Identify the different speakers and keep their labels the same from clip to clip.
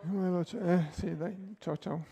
Speaker 1: Veloce. Sì, dai. Ciao ciao.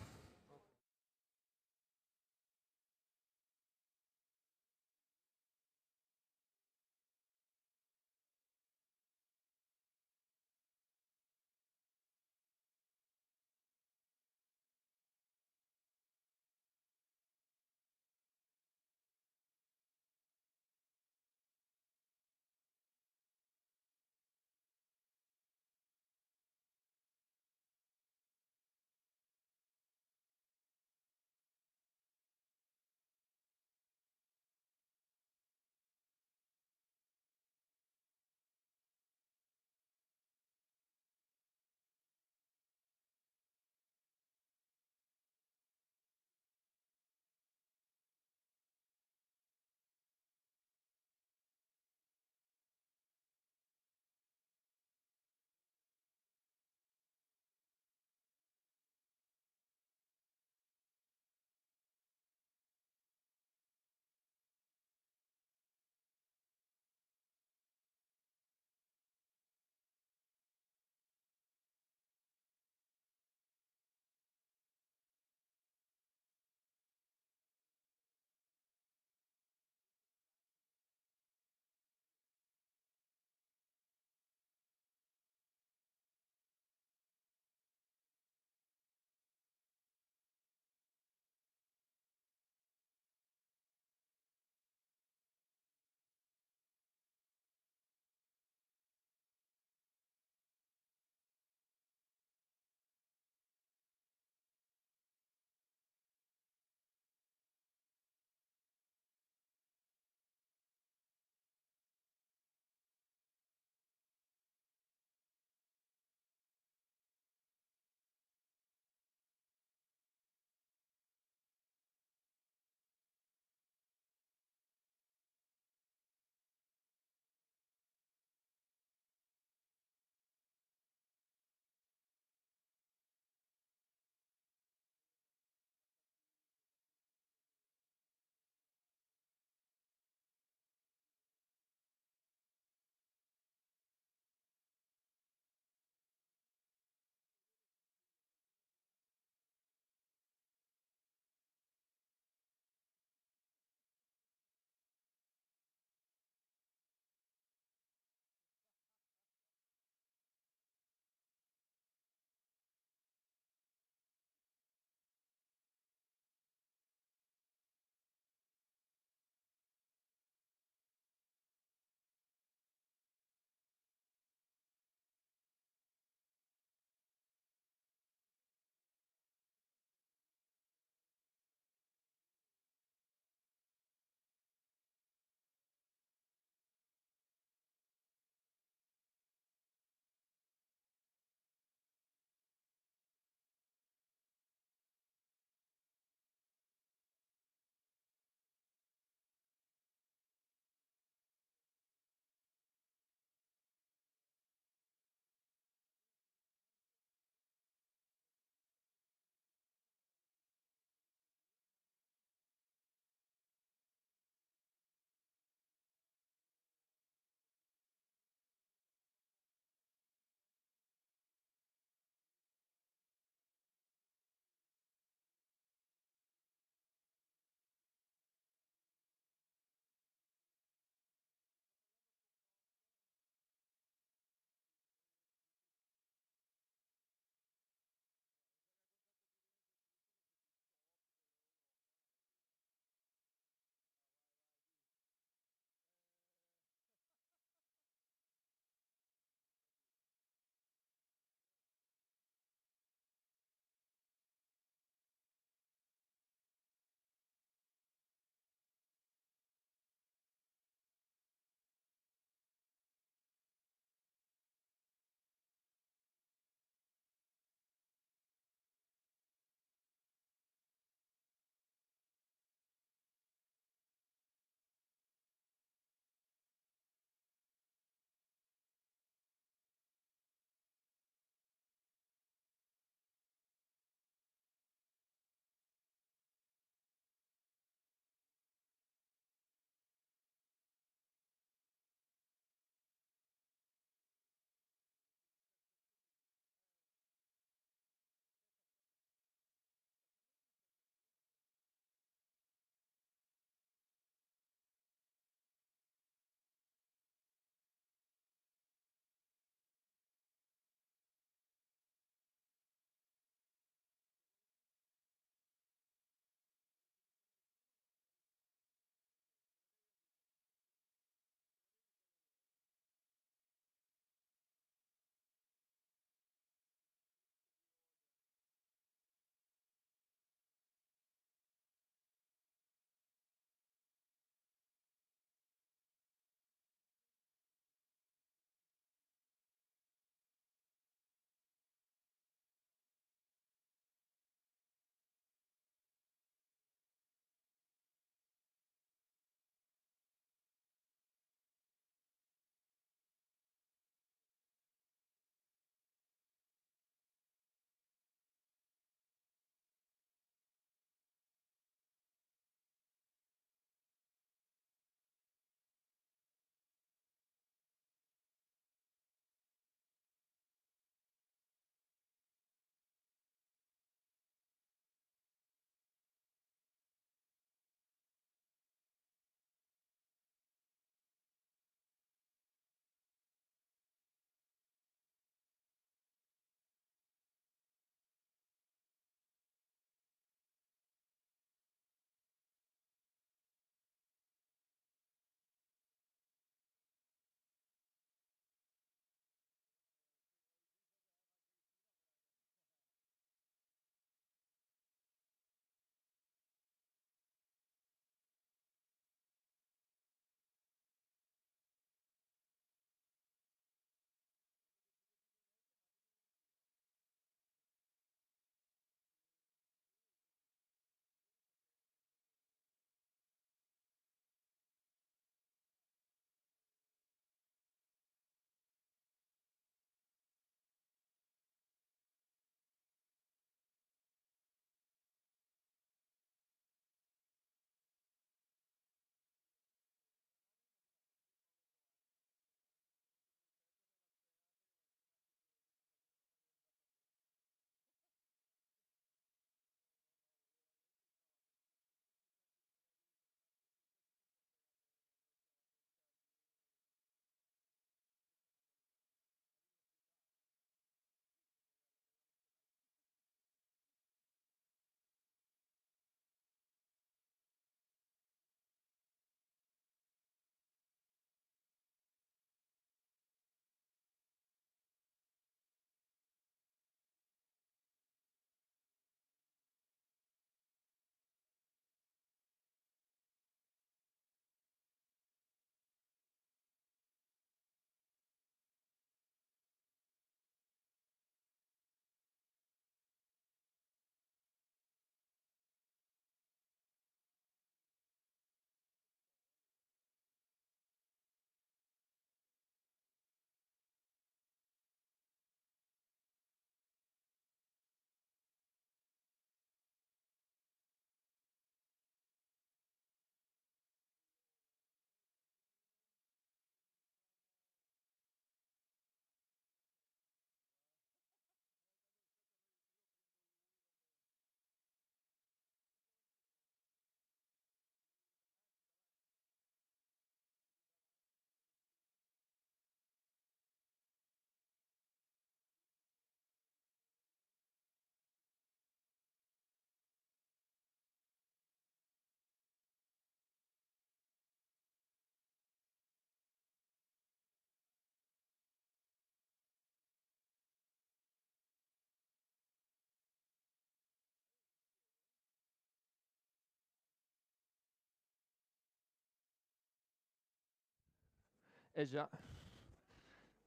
Speaker 1: già.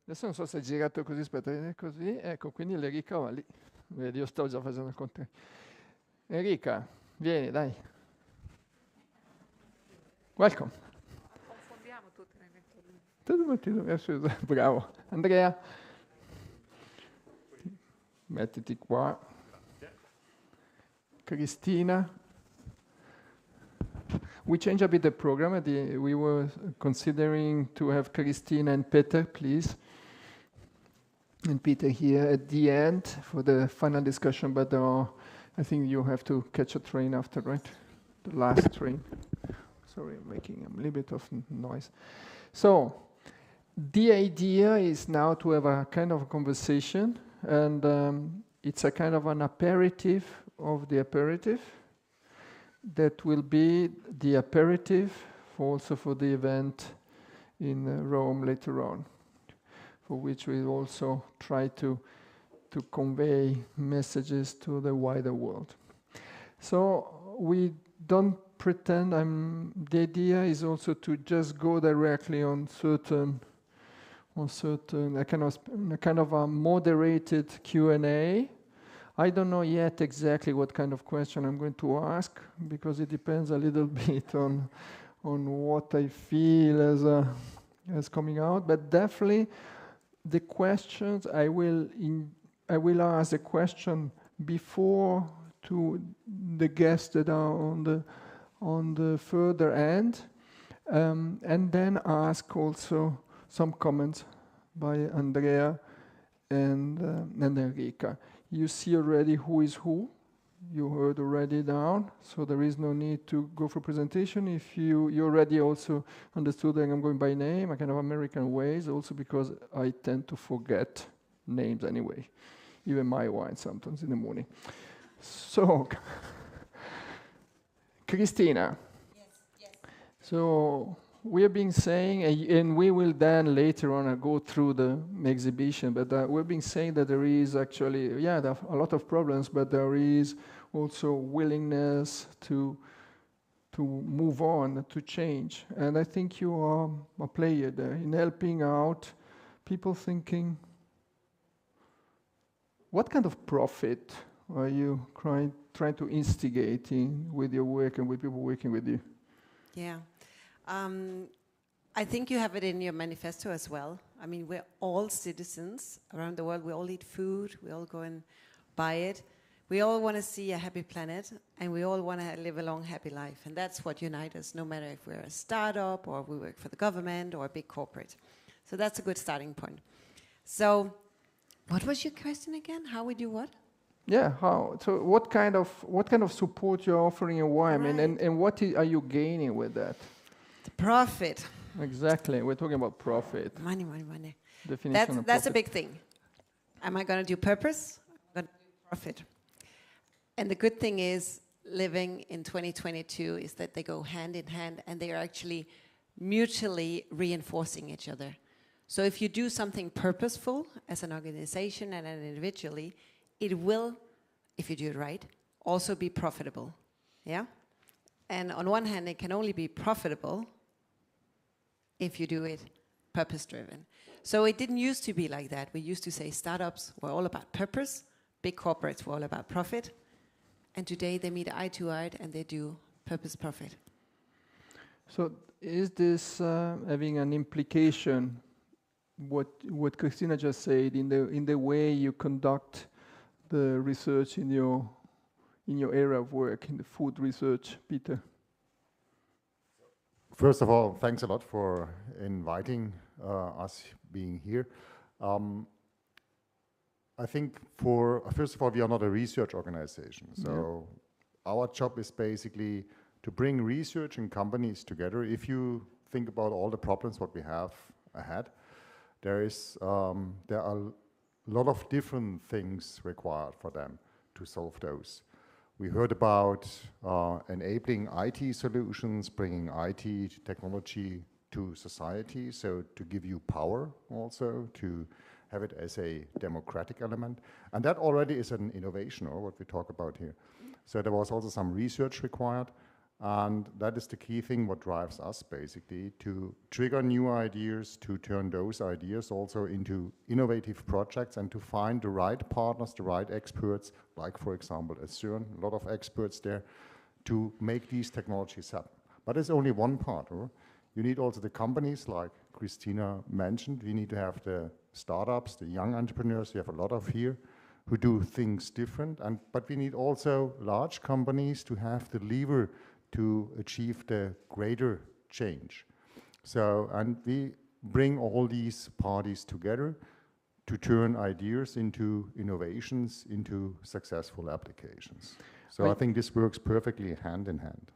Speaker 1: Adesso non so se è girato così, aspetta, è così. Ecco, quindi l'Enrica va lì. Vedi, io sto già facendo il contrario. Enrica, vieni, dai. Welcome.
Speaker 2: Confondiamo tutti, ne metto lui.
Speaker 1: Tutto mattino, bravo. Andrea, mettiti qua. Cristina. We changed a bit the program. We were considering to have Cristina and Peter, please. And Peter here at the end for the final discussion, but I think you have to catch a train after, right? The last train. Sorry, I'm making a little bit of noise. So, the idea is now to have a kind of a conversation, and it's a kind of an aperitif of the aperitif that will be the aperitif also for the event in Rome later on, for which we also try to convey messages to the wider world. So we don't pretend, the idea is also to just go directly on a kind of a moderated Q&A. I don't know yet exactly what kind of question I'm going to ask, because it depends a little bit on what I feel as coming out, but definitely the questions I will ask a question before to the guests that are on the further end, and then ask also some comments by Andrea and Enrica. You see already who is who. You heard already down, so there is no need to go for presentation. If you already also understood that I'm going by name, a kind of American ways, also because I tend to forget names anyway, even my wine sometimes in the morning. So, Cristina.
Speaker 3: Yes.
Speaker 1: So we have been saying, and we will then later on go through the exhibition, but we've been saying that there is actually, there are a lot of problems, but there is also willingness to move on, to change. And I think you are a player there in helping out people thinking, what kind of profit are you trying to instigate with your work and with people working with you?
Speaker 3: Yeah. I think you have it in your manifesto as well. I mean, we're all citizens around the world. We all eat food. We all go and buy it. We all want to see a happy planet, and we all want to live a long, happy life. And that's what unites us, no matter if we're a startup or we work for the government or a big corporate. So that's a good starting point. So what was your question again? How we do what?
Speaker 1: Yeah, how? So what kind of support you're offering and why?
Speaker 3: Right.
Speaker 1: I mean, and what are you gaining with that?
Speaker 3: The profit.
Speaker 1: Exactly. We're talking about profit.
Speaker 3: Money.
Speaker 1: Definition of
Speaker 3: that's a
Speaker 1: profit.
Speaker 3: big thing. Am I going to do purpose? I'm going to do profit. And the good thing is, living in 2022 is that they go hand in hand, and they are actually mutually reinforcing each other. So if you do something purposeful as an organization and individually, it will, if you do it right, also be profitable. Yeah? And on one hand, it can only be profitable if you do it purpose-driven. So it didn't used to be like that. We used to say startups were all about purpose, big corporates were all about profit, and today they meet eye to eye and they do purpose-profit.
Speaker 1: So is this having an implication, what Christina just said, in the way you conduct the research in your area of work, in the food research, Peter?
Speaker 4: First of all, thanks a lot for inviting us being here. I think first of all, we are not a research organization. So our job is basically to bring research and companies together. If you think about all the problems what we have ahead, there are a lot of different things required for them to solve those. We heard about enabling IT solutions, bringing IT technology to society, so to give you power also, to have it as a democratic element. And that already is an innovation, or what we talk about here. So there was also some research required. And that is the key thing what drives us basically, to trigger new ideas, to turn those ideas also into innovative projects and to find the right partners, the right experts, like for example at CERN, a lot of experts there, to make these technologies happen. But it's only one part. You need also the companies like Christina mentioned. We need to have the startups, the young entrepreneurs, we have a lot of here, who do things different. But we need also large companies to have the lever to achieve the greater change. So, and we bring all these parties together to turn ideas into innovations, into successful applications. So I think this works perfectly hand in hand.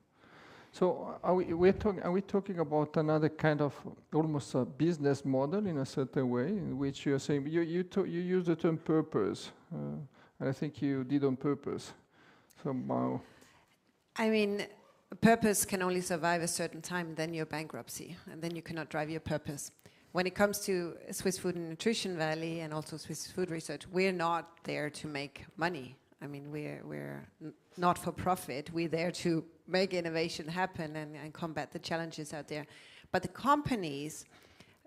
Speaker 1: So are we talking about another kind of almost a business model in a certain way, in which you're saying, you use the term purpose, and I think you did on purpose somehow.
Speaker 3: I mean, purpose can only survive a certain time, then you're bankruptcy, and then you cannot drive your purpose. When it comes to Swiss Food and Nutrition Valley and also Swiss Food Research, we're not there to make money. I mean, we're not for profit. We're there to make innovation happen and combat the challenges out there. But the companies,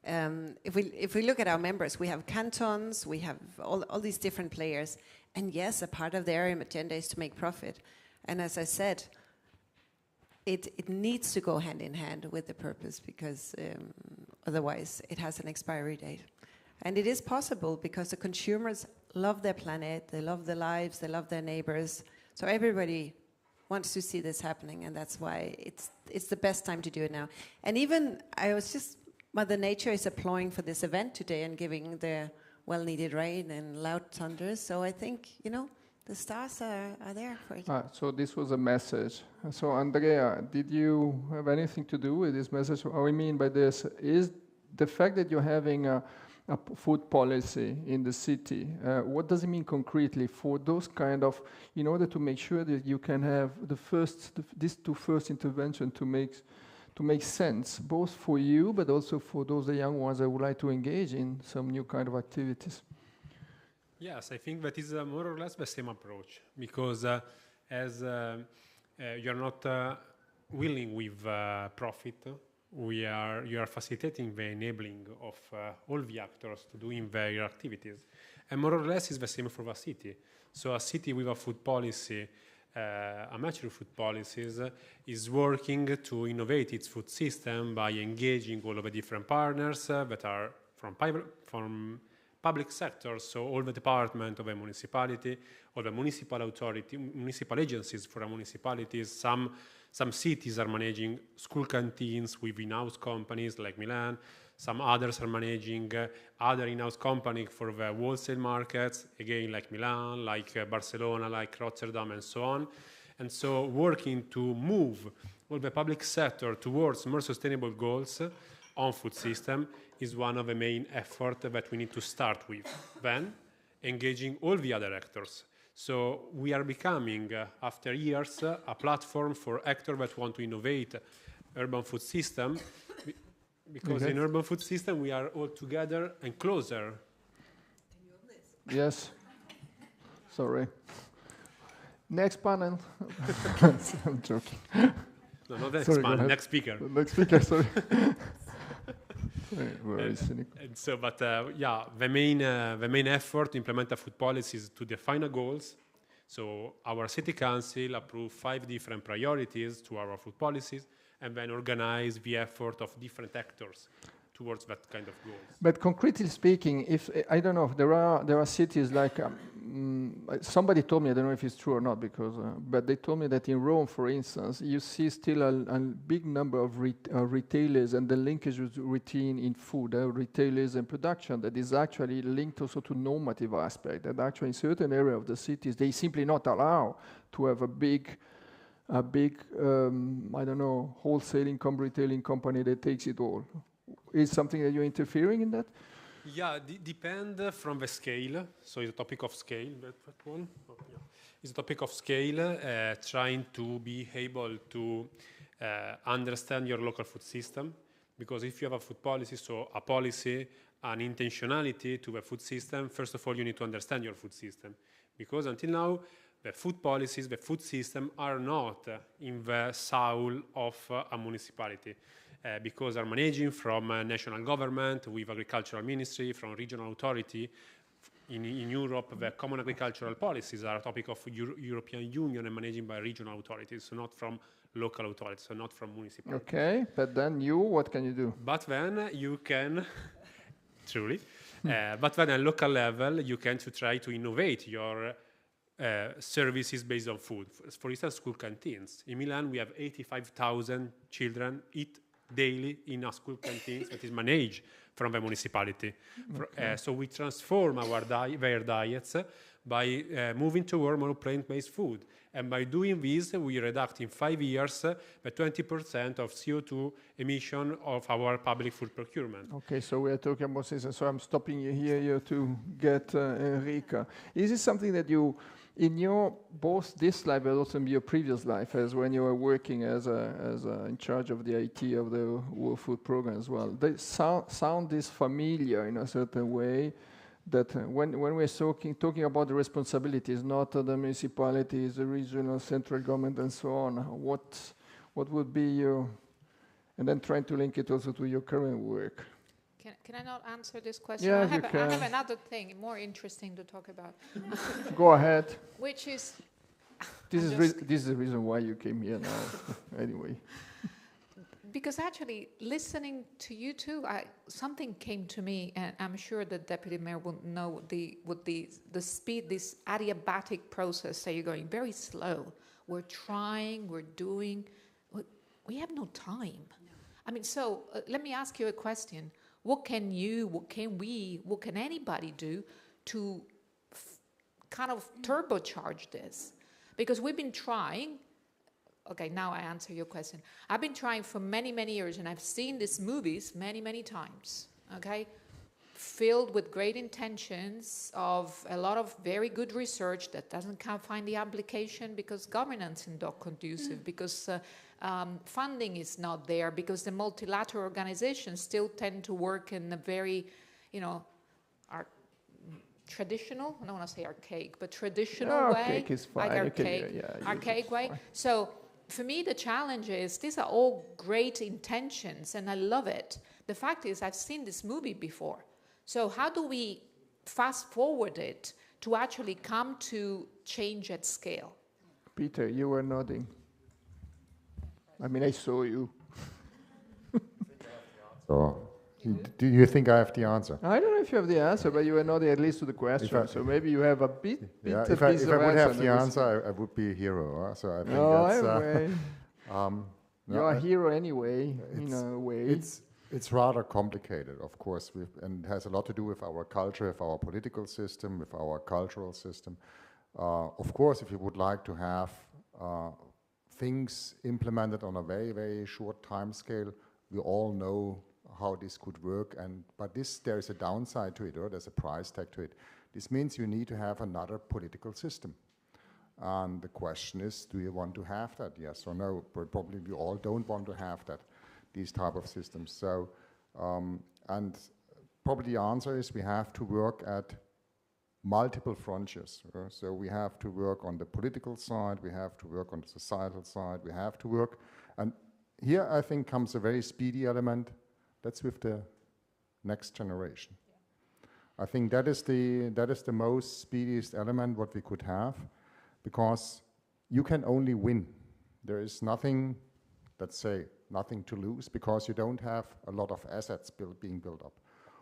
Speaker 3: if we look at our members, we have cantons, we have all these different players. And yes, a part of their agenda is to make profit. And as I said, it needs to go hand in hand with the purpose, because otherwise it has an expiry date. And it is possible because the consumers love their planet, they love their lives, they love their neighbors. So everybody wants to see this happening, and that's why it's the best time to do it now. And even, Mother Nature is applauding for this event today and giving the well-needed rain and loud thunders. So I think, the stars are there for it.
Speaker 1: So this was a message. So Andrea, did you have anything to do with this message? What I mean by this is the fact that you're having a food policy in the city. What does it mean concretely for those kind of, in order to make sure that you can have these two first intervention to make sense, both for you, but also for those the young ones that would like to engage in some new kind of activities?
Speaker 5: Yes, I think that is more or less the same approach, because as you're not willing with profit, you are facilitating the enabling of all the actors to doing their activities. And more or less is the same for the city. So a city with a food policy, a mature food policies, is working to innovate its food system by engaging all of the different partners that are from public sector, so all the department of a municipality, or the municipal authority, municipal agencies for municipalities. Some cities are managing school canteens with in-house companies like Milan. Some others are managing other in-house companies for the wholesale markets, again like Milan, like Barcelona, like Rotterdam, and so on. And so working to move all the public sector towards more sustainable goals on food system is one of the main efforts that we need to start with. Then engaging all the other actors. So we are becoming, after years, a platform for actors that want to innovate urban food system, because in urban food system we are all together and closer.
Speaker 1: Yes. Sorry. Next panel. I'm joking.
Speaker 5: No, not next
Speaker 1: Sorry,
Speaker 5: panel, next speaker.
Speaker 1: Next speaker, sorry.
Speaker 5: And so, but the main effort to implement a food policy is to define a goals. So our city council approve 5 different priorities to our food policies, and then organize the effort of different actors towards that kind of goals.
Speaker 1: But concretely speaking, if I don't know, there are cities like somebody told me, I don't know if it's true or not, because but they told me that in Rome, for instance, you see still a big number of retailers, and the linkage with routine in food, retailers and production, that is actually linked also to normative aspect. That actually in certain area of the cities they simply not allow to have a big I don't know, wholesaling retailing company that takes it all. Is something that you're interfering in that?
Speaker 5: Yeah, depend from the scale. So it's a topic of scale. That one. Oh, yeah. It's a topic of scale. Trying to be able to understand your local food system, because if you have a food policy, so a policy, an intentionality to the food system, first of all you need to understand your food system, because until now the food policies, the food system are not in the soul of a municipality because are managing from national government with agricultural ministry, from regional authority. In Europe, the common agricultural policies are a topic of European Union and managing by regional authorities, so not from local authorities, so not from municipalities.
Speaker 1: Okay, but then what can you do?
Speaker 5: But then you can, truly, but then at local level, you can try to innovate your services based on food. For instance, school canteens. In Milan, we have 85,000 children eat daily in a school canteen that is managed from the municipality.
Speaker 1: Okay.
Speaker 5: So we transform their diets by moving toward more plant-based food. And by doing this, we reduce in 5 years the 20% of CO2 emission of our public food procurement.
Speaker 1: Okay, so we are talking about system. So I'm stopping you here to get Enrica. Is this something that you, in your both this life but also in your previous life, as when you were working as in charge of the IT of the World Food Program as well, they sound this familiar in a certain way? That when we're talking about the responsibilities, not the municipalities, the regional, central government, and so on, what would be your, and then trying to link it also to your current work?
Speaker 2: Can I not answer this question?
Speaker 1: Yeah,
Speaker 2: I
Speaker 1: you can.
Speaker 2: I have another thing more interesting to talk about.
Speaker 1: Go ahead.
Speaker 2: Which is...
Speaker 1: This is the reason why you came here now, anyway.
Speaker 2: Because actually, listening to you two, something came to me, and I'm sure the deputy mayor will know the speed, this adiabatic process that you're going very slow. We're trying, we're doing. We have no time. I mean, so let me ask you a question. What can you, what can anybody do to kind of turbocharge this? Because we've been trying. Okay, now I answer your question. I've been trying for many, many years, and I've seen these movies many, many times, okay? Filled with great intentions of a lot of very good research that doesn't find the application because governance is not conducive, because funding is not there, because the multilateral organizations still tend to work in a very, traditional, I don't want to say archaic, but traditional way.
Speaker 1: Archaic is fine.
Speaker 2: Archaic way. Fine. So for me, the challenge is these are all great intentions, and I love it. The fact is, I've seen this movie before. So how do we fast forward it to actually come to change at scale?
Speaker 1: Peter, you were nodding. I mean, I saw you.
Speaker 4: So, do you think I have the answer?
Speaker 1: I don't know if you have the answer, but you were nodding at least to the question. So maybe you have a bit
Speaker 4: if I would have the answer, I would be a hero. So I think
Speaker 1: you're a hero anyway, in a way.
Speaker 4: It's rather complicated, of course, and has a lot to do with our culture, with our political system, with our cultural system. Of course, if you would like to have things implemented on a very, very short time scale, we all know how this could work, but there is a downside to it, or there's a price tag to it. This means you need to have another political system. And the question is, do you want to have that, yes or no? But probably we all don't want to have that, these type of systems. So, and probably the answer is we have to work at multiple frontiers. So we have to work on the political side, we have to work on the societal side, we have to work, and here I think comes a very speedy element. That's with the next generation. Yeah. I think that is the most speediest element what we could have, because you can only win. There is nothing, let's say, nothing to lose, because you don't have a lot of assets being built up.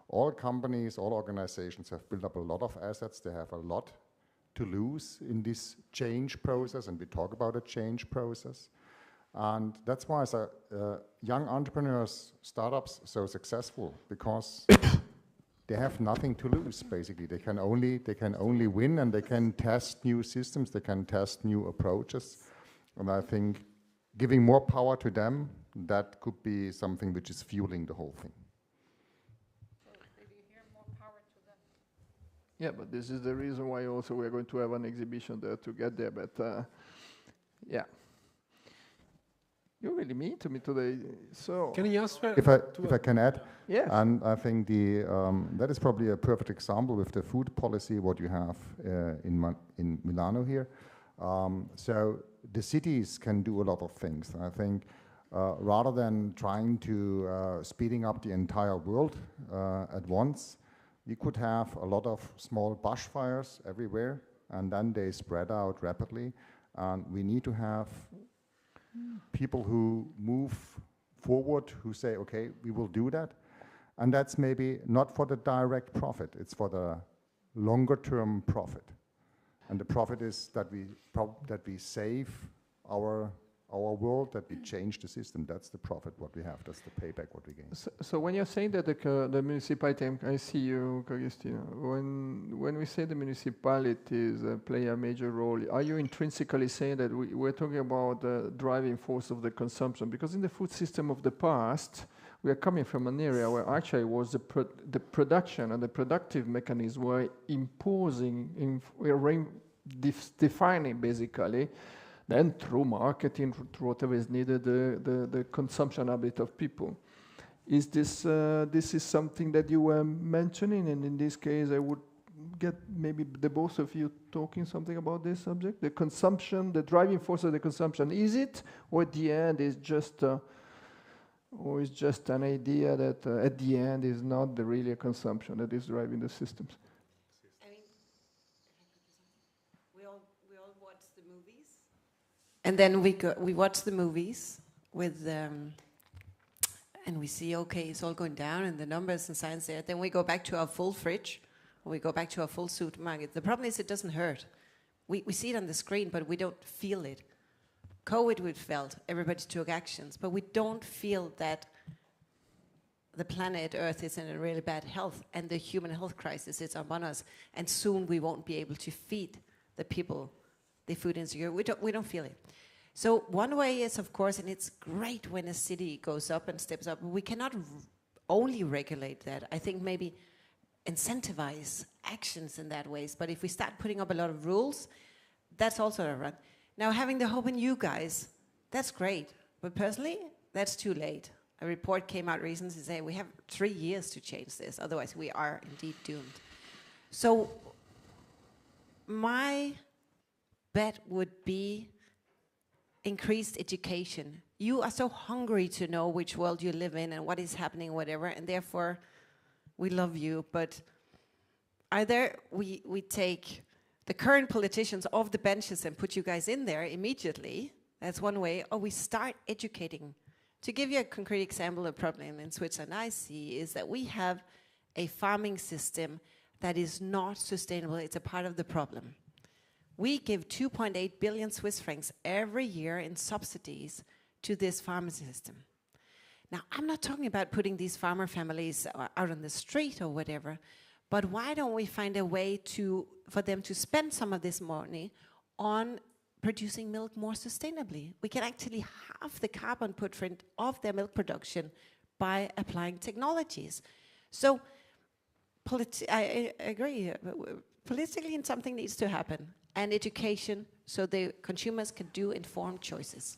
Speaker 4: All companies, all organizations have built up a lot of assets. They have a lot to lose in this change process, and we talk about a change process. And that's why young entrepreneurs, startups, are so successful, because they have nothing to lose. Basically, they can only win, and they can test new systems, they can test new approaches. And I think giving more power to them, that could be something which is fueling the whole thing.
Speaker 2: So maybe here more power to them.
Speaker 1: Yeah, but this is the reason why also we're going to have an exhibition there to get there. But yeah. You're really mean to me today. So
Speaker 5: can you answer?
Speaker 4: If I can add,
Speaker 1: yes.
Speaker 4: And I think that is probably a perfect example with the food policy what you have in Milano here. So the cities can do a lot of things. I think rather than trying to speeding up the entire world at once, you could have a lot of small bushfires everywhere, and then they spread out rapidly. And we need to have people who move forward, who say, okay, we will do that. And that's maybe not for the direct profit, it's for the longer term profit. And the profit is that we save our world, that we change the system. That's the profit what we have, that's the payback what we gain.
Speaker 1: So when you're saying that the municipality, I see you, Cristina, when we say the municipalities play a major role, are you intrinsically saying that we're talking about the driving force of the consumption? Because in the food system of the past, we are coming from an area where actually it was the production and the productive mechanisms were imposing, defining basically, then through marketing, through whatever is needed, the consumption habit of people. Is this is something that you were mentioning, and in this case I would get maybe the both of you talking something about this subject, the consumption, the driving force of the consumption. Is it, or at the end is just or is just an idea that at the end is not really a consumption that is driving the systems?
Speaker 3: I mean, we all watch the movies, and then we watch the movies with and we see, okay, it's all going down and the numbers and science there. Then we go back to our full fridge, or we go back to our full supermarket. The problem is it doesn't hurt. We see it on the screen, but we don't feel it. COVID, we felt, everybody took actions, but we don't feel that the planet Earth is in a really bad health, and the human health crisis is upon us, and soon we won't be able to feed the people the food insecure. We don't feel it. So one way is, of course, and it's great when a city goes up and steps up, but we cannot only regulate that. I think maybe incentivize actions in that ways, but if we start putting up a lot of rules, that's also a run. Now, having the hope in you guys, that's great. But personally, that's too late. A report came out recently saying we have 3 years to change this. Otherwise, we are indeed doomed. So my bet would be increased education. You are so hungry to know which world you live in and what is happening, whatever, and therefore we love you. But either we take the current politicians off the benches and put you guys in there immediately, that's one way, or we start educating. To give you a concrete example, a problem in Switzerland I see is that we have a farming system that is not sustainable. It's a part of the problem. We give 2.8 billion Swiss francs every year in subsidies to this farming system. Now, I'm not talking about putting these farmer families out on the street or whatever, but why don't we find a way for them to spend some of this money on producing milk more sustainably? We can actually halve the carbon footprint of their milk production by applying technologies. So I agree, politically something needs to happen, and education so the consumers can do informed choices.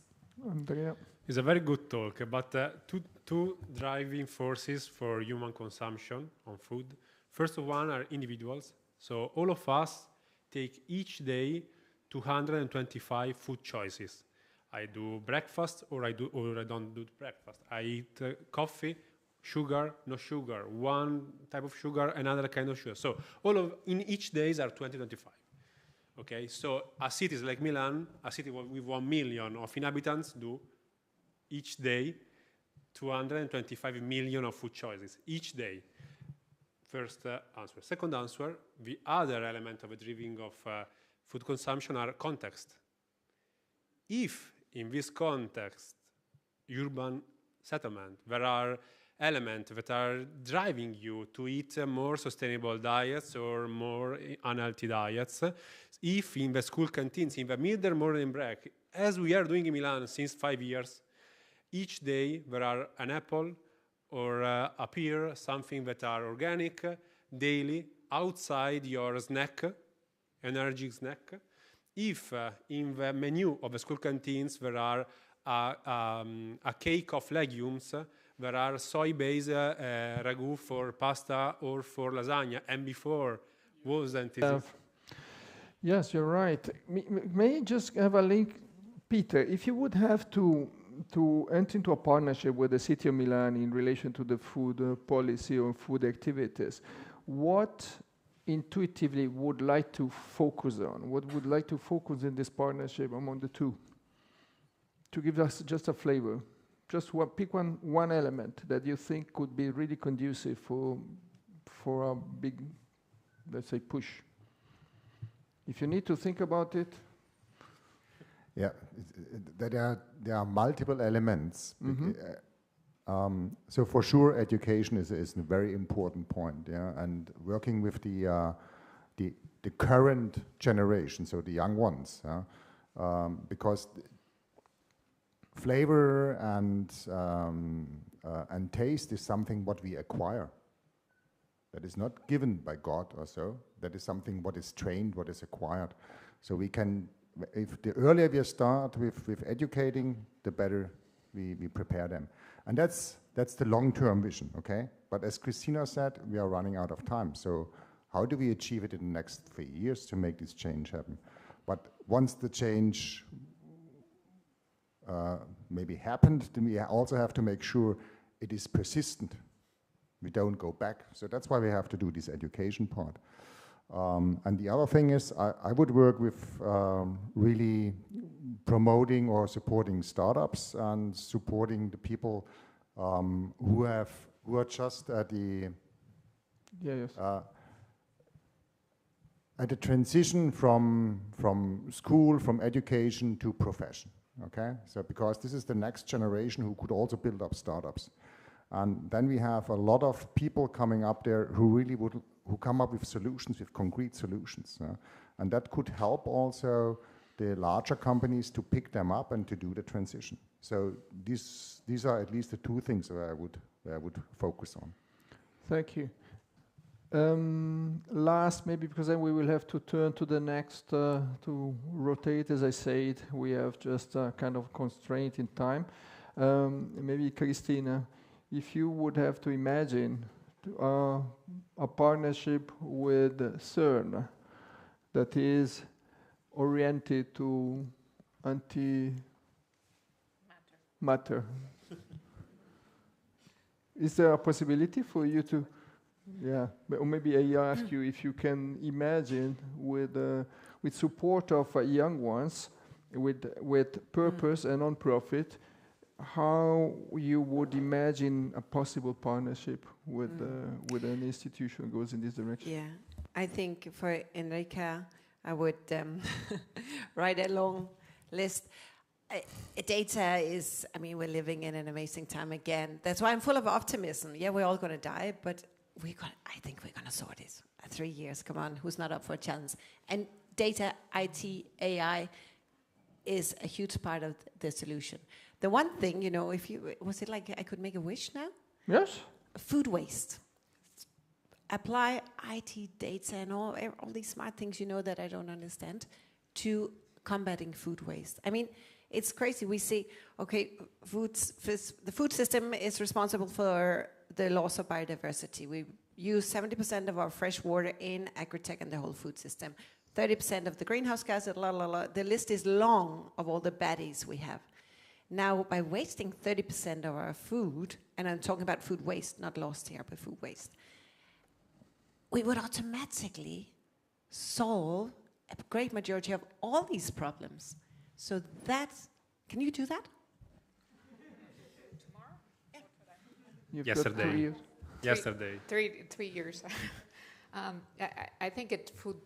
Speaker 1: Andrea?
Speaker 5: It's a very good talk, but two driving forces for human consumption on food. First one are individuals. So all of us take each day 225 food choices. I do breakfast or I don't do breakfast. I eat coffee, sugar, no sugar, one type of sugar, another kind of sugar. So in each days are 2025. Okay, so a city like Milan, a city with 1 million of inhabitants, do each day 225 million of food choices each day. First answer. Second answer, the other element of a driving of food consumption are context. If in this context, urban settlement, there are elements that are driving you to eat more sustainable diets or more unhealthy diets, if in the school canteens, in the middle morning break, as we are doing in Milan since 5 years, each day there are an apple or a pear, something that are organic, daily, outside your snack, energy snack. If in the menu of the school canteens there are a cake of legumes, there are soy-based ragu for pasta or for lasagna, and before wasn't it?
Speaker 1: Yes, you're right. May I just have a link, Peter? If you would have to enter into a partnership with the City of Milan in relation to the food policy or food activities, what intuitively would like to focus on? What would like to focus in this partnership among the two? To give us just a flavor, just pick one element that you think could be really conducive for a big, let's say, push. If you need to think about it.
Speaker 4: Yeah, there are multiple elements. So for sure, education is a very important point. Yeah, and working with the current generation, so the young ones, because flavor and taste is something what we acquire. That is not given by God or so. That is something what is trained, what is acquired. So we can, if the earlier we start with educating, the better we prepare them. And that's the long-term vision, okay? But as Christina said, we are running out of time. So how do we achieve it in the next 3 years to make this change happen? But once the change maybe happened, then we also have to make sure it is persistent. We don't go back. So that's why we have to do this education part. And the other thing is, I would work with really promoting or supporting startups and supporting the people who are just at the at the transition from school, from education to profession. Okay, so because this is the next generation who could also build up startups. And then we have a lot of people coming up there who really who come up with solutions, with concrete solutions. And that could help also the larger companies to pick them up and to do the transition. So these are at least the two things where I would focus on.
Speaker 1: Thank you. Last, maybe because then we will have to turn to the next, to rotate, as I said, we have just a kind of constraint in time. Maybe Christina, if you would have to imagine a partnership with CERN that is oriented to anti-matter. Is there a possibility for you to, or maybe I ask you if you can imagine with support of young ones, with purpose and non-profit, how you would imagine a possible partnership with an institution that goes in this direction?
Speaker 3: Yeah, I think for Enrica, I would write a long list. Data is, I mean, we're living in an amazing time again. That's why I'm full of optimism. Yeah, we're all going to die, but I think we're going to sort it. 3 years, come on, who's not up for a challenge? And data, IT, AI is a huge part of the solution. The one thing, you know, was it like I could make a wish now?
Speaker 1: Yes.
Speaker 3: Food waste. Apply IT data and all these smart things, you know, that I don't understand, to combating food waste. I mean, it's crazy. We see, okay, the food system is responsible for the loss of biodiversity. We use 70% of our fresh water in agri-tech and the whole food system. 30% of the greenhouse gases, The list is long of all the baddies we have. Now, by wasting 30% of our food, and I'm talking about food waste, not lost here, but food waste, we would automatically solve a great majority of all these problems. So can you do that?
Speaker 2: Tomorrow?
Speaker 1: Yeah.
Speaker 5: Yesterday. Yesterday.
Speaker 2: 3 years. I think food,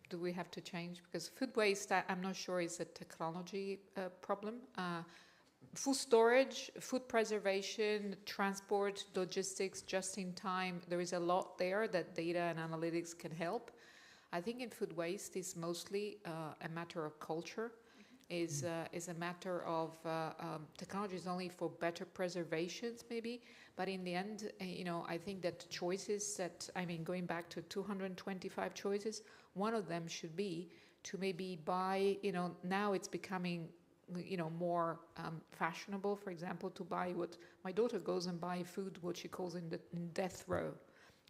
Speaker 2: do we have to change? Because food waste, I'm not sure is a technology problem. Food storage, food preservation, transport, logistics, just in time, there is a lot there that data and analytics can help. I think in food waste is mostly a matter of culture, is a matter of technology is only for better preservations maybe, but in the end, I think that choices going back to 225 choices, one of them should be to maybe buy, now it's becoming, more fashionable, for example, to buy what my daughter goes and buy food, what she calls in death row.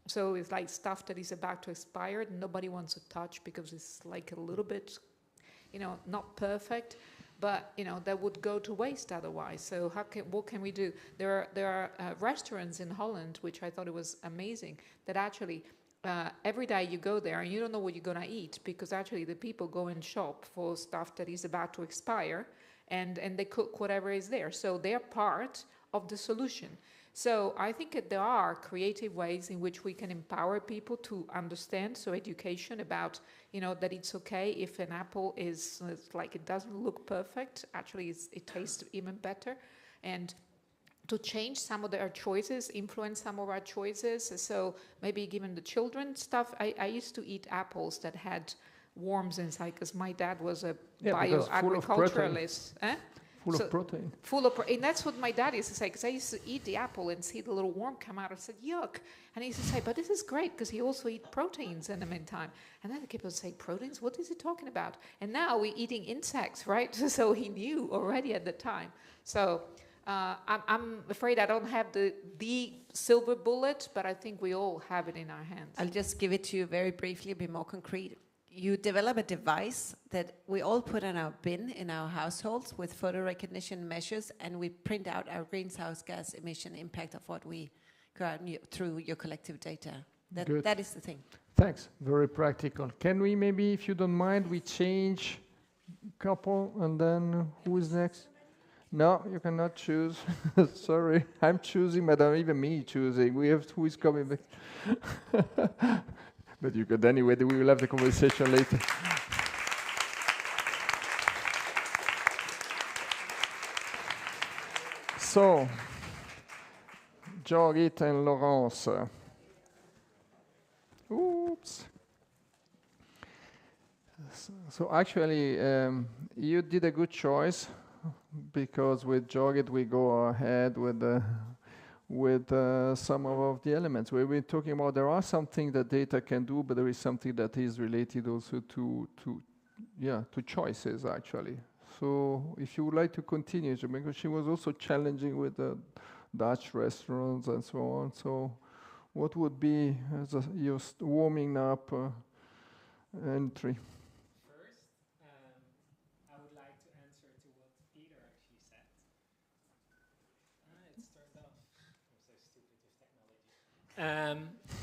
Speaker 2: So it's like stuff that is about to expire, nobody wants to touch because it's like a little bit, not perfect, but that would go to waste otherwise. So what can we do? There are restaurants in Holland, which I thought it was amazing, that actually every day you go there and you don't know what you're gonna eat, because actually the people go and shop for stuff that is about to expire, and they cook whatever is there. So they're part of the solution. So I think that there are creative ways in which we can empower people to understand. So education about, that it's okay if an apple is like it doesn't look perfect. Actually, it tastes even better. And to change some of their choices, influence some of our choices. So maybe given the children stuff, I used to eat apples that had worms inside because my dad was a bioagriculturalist.
Speaker 1: Full of protein.
Speaker 2: And that's what my dad used to say, because I used to eat the apple and see the little worm come out. I said, yuck. And he used to say, but this is great because he also eat proteins in the meantime. And then the kid would say, proteins? What is he talking about? And now we're eating insects, right? So he knew already at the time. So I'm afraid I don't have the silver bullet, but I think we all have it in our hands.
Speaker 3: I'll just give it to you very briefly, be more concrete. You develop a device that we all put in our bin in our households with photo recognition measures, and we print out our greenhouse gas emission impact of what we got through your collective data. That is the thing.
Speaker 1: Thanks. Very practical. Can we maybe, if you don't mind, we change couple and then who is next? No, you cannot choose. Sorry, I'm choosing, madam. Even me choosing. We have who is coming back. But you could anyway. We will have the conversation later. So, Jorgit and Laurence. Oops. So actually, you did a good choice, because with Jorgit we go ahead with some of the elements. We've been talking about there are some things that data can do, but there is something that is related also to choices actually. So if you would like to continue, because she was also challenging with the Dutch restaurants and so on. So what would be your warming up entry?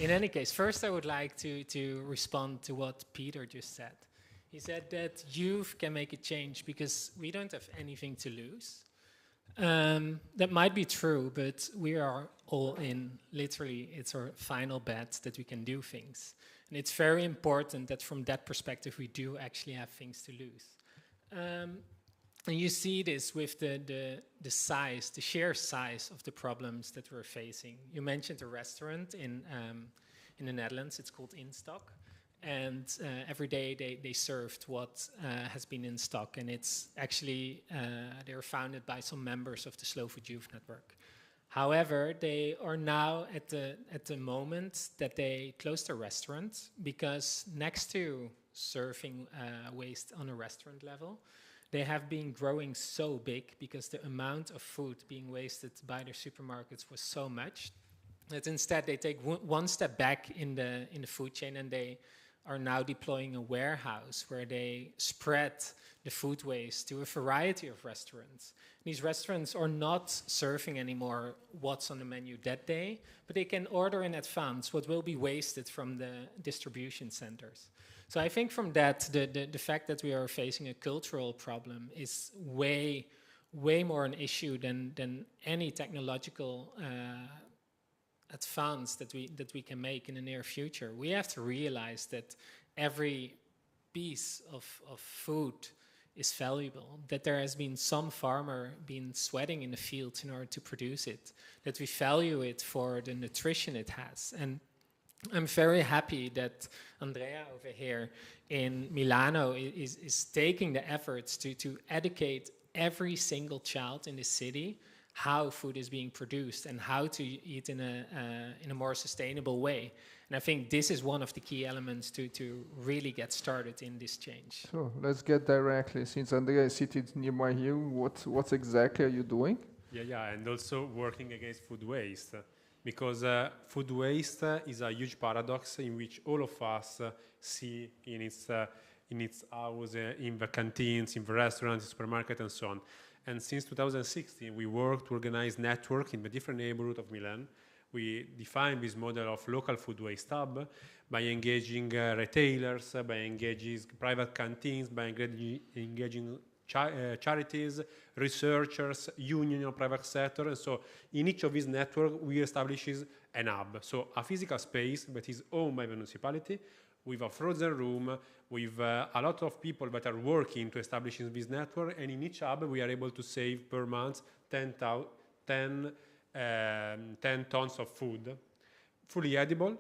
Speaker 6: In any case, first I would like to respond to what Peter just said. He said that youth can make a change because we don't have anything to lose. That might be true, but we are all in. Literally, it's our final bet that we can do things. And it's very important that from that perspective, we do actually have things to lose. And you see this with the size, the sheer size of the problems that we're facing. You mentioned a restaurant in the Netherlands. It's called In Stock. And every day they served what has been in stock. And it's actually, they were founded by some members of the Slow Food Youth Network. However, they are now at the moment that they closed their restaurant, because next to serving waste on a restaurant level, they have been growing so big because the amount of food being wasted by their supermarkets was so much that instead they take one step back in the food chain, and they are now deploying a warehouse where they spread the food waste to a variety of restaurants. These restaurants are not serving anymore what's on the menu that day, but they can order in advance what will be wasted from the distribution centers. So I think from that, the fact that we are facing a cultural problem is way more an issue than any technological advance that we can make in the near future. We have to realize that every piece of food is valuable, that there has been some farmer been sweating in the fields in order to produce it, that we value it for the nutrition it has. And I'm very happy that Andrea over here in Milano is taking the efforts to educate every single child in the city how food is being produced and how to eat in a more sustainable way. And I think this is one of the key elements to really get started in this change.
Speaker 1: So let's get directly, since Andrea is sitting nearby you, what exactly are you doing?
Speaker 5: Yeah, and also working against food waste. because food waste is a huge paradox in which all of us see in its house, in the canteens, in the restaurants, supermarket, and so on. And since 2016, we worked to organize network in the different neighborhoods of Milan. We defined this model of local food waste hub by engaging retailers, by engaging private canteens, by engaging charities, researchers, union of private sector. And so in each of these networks, we establishes an hub. So a physical space that is owned by the municipality, with a frozen room, with a lot of people that are working to establish this network. And in each hub, we are able to save per month 10 tons of food, fully edible,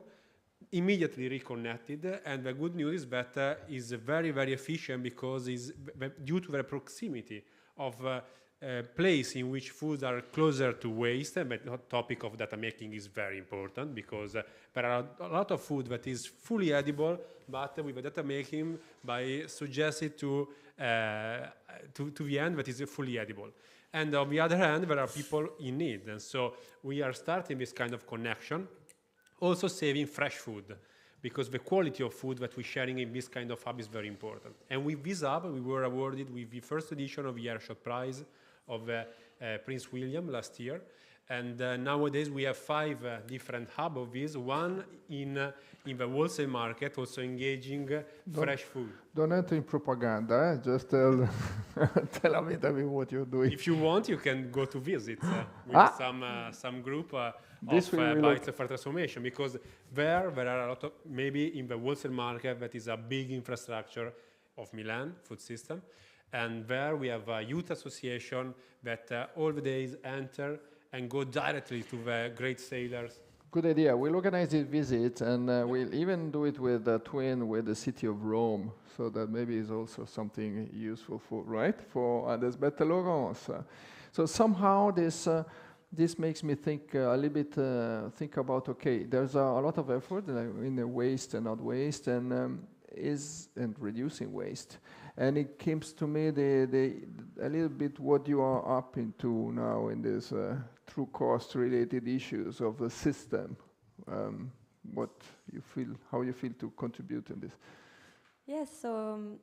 Speaker 5: immediately reconnected. And the good news is that is very, very efficient because it's due to the proximity of place in which foods are closer to waste. And the topic of data making is very important because there are a lot of food that is fully edible, but with the data making by suggested to the end that is fully edible. And on the other hand, there are people in need. And so we are starting this kind of connection, also saving fresh food, because the quality of food that we're sharing in this kind of hub is very important. And with this hub, we were awarded with the first edition of the Airshot Prize of Prince William last year. And nowadays we have 5 different hubs of this, one in the wholesale market, also engaging fresh food.
Speaker 1: Don't enter in propaganda, just tell me what you're doing.
Speaker 5: If you want, you can go to visit with some group of Bites of Transformation, because there are a lot of, maybe in the wholesale market, that is a big infrastructure of Milan food system. And there we have a youth association that all the days enter and go directly to the great sailors.
Speaker 1: Good idea. We'll organize a visit, and we'll even do it with a twin with the city of Rome, so that maybe is also something useful for, right? For there's better Laurence. So somehow this makes me think a little bit, think about, okay, there's a lot of effort in the waste and not waste, and reducing waste. And it comes to me a little bit what you are up into now in this true cost related issues of the system. What you feel, how you feel to contribute in this?
Speaker 7: Yes, so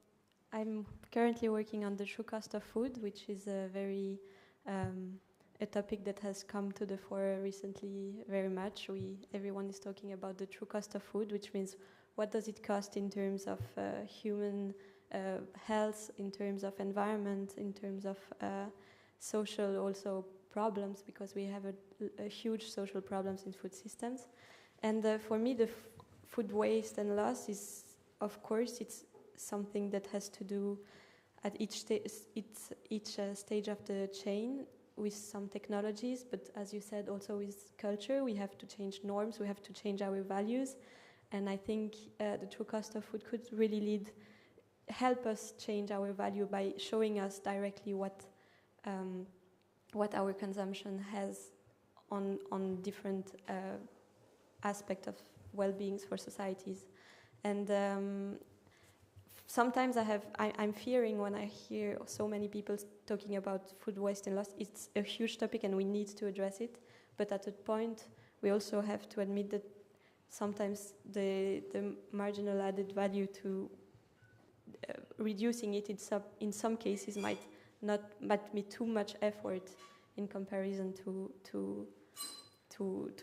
Speaker 7: I'm currently working on the true cost of food, which is a very a topic that has come to the fore recently very much. Everyone is talking about the true cost of food, which means what does it cost in terms of human health, in terms of environment, in terms of social also problems, because we have a huge social problems in food systems. And for me, the food waste and loss is, of course, it's something that has to do at each stage of the chain with some technologies, but as you said, also with culture. We have to change norms, we have to change our values, and I think the true cost of food could really help us change our value by showing us directly what our consumption has on different aspects of well-beings for societies. And sometimes I'm fearing when I hear so many people talking about food waste and loss. It's a huge topic and we need to address it, but at a point we also have to admit that sometimes the marginal added value to reducing it in some cases might be too much effort in comparison to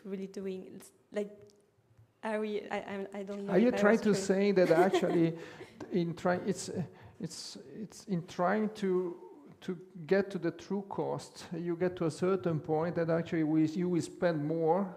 Speaker 7: really doing it. Like, I don't know.
Speaker 1: Are you trying to say that actually it's in trying to get to the true cost, you get to a certain point that actually you will spend more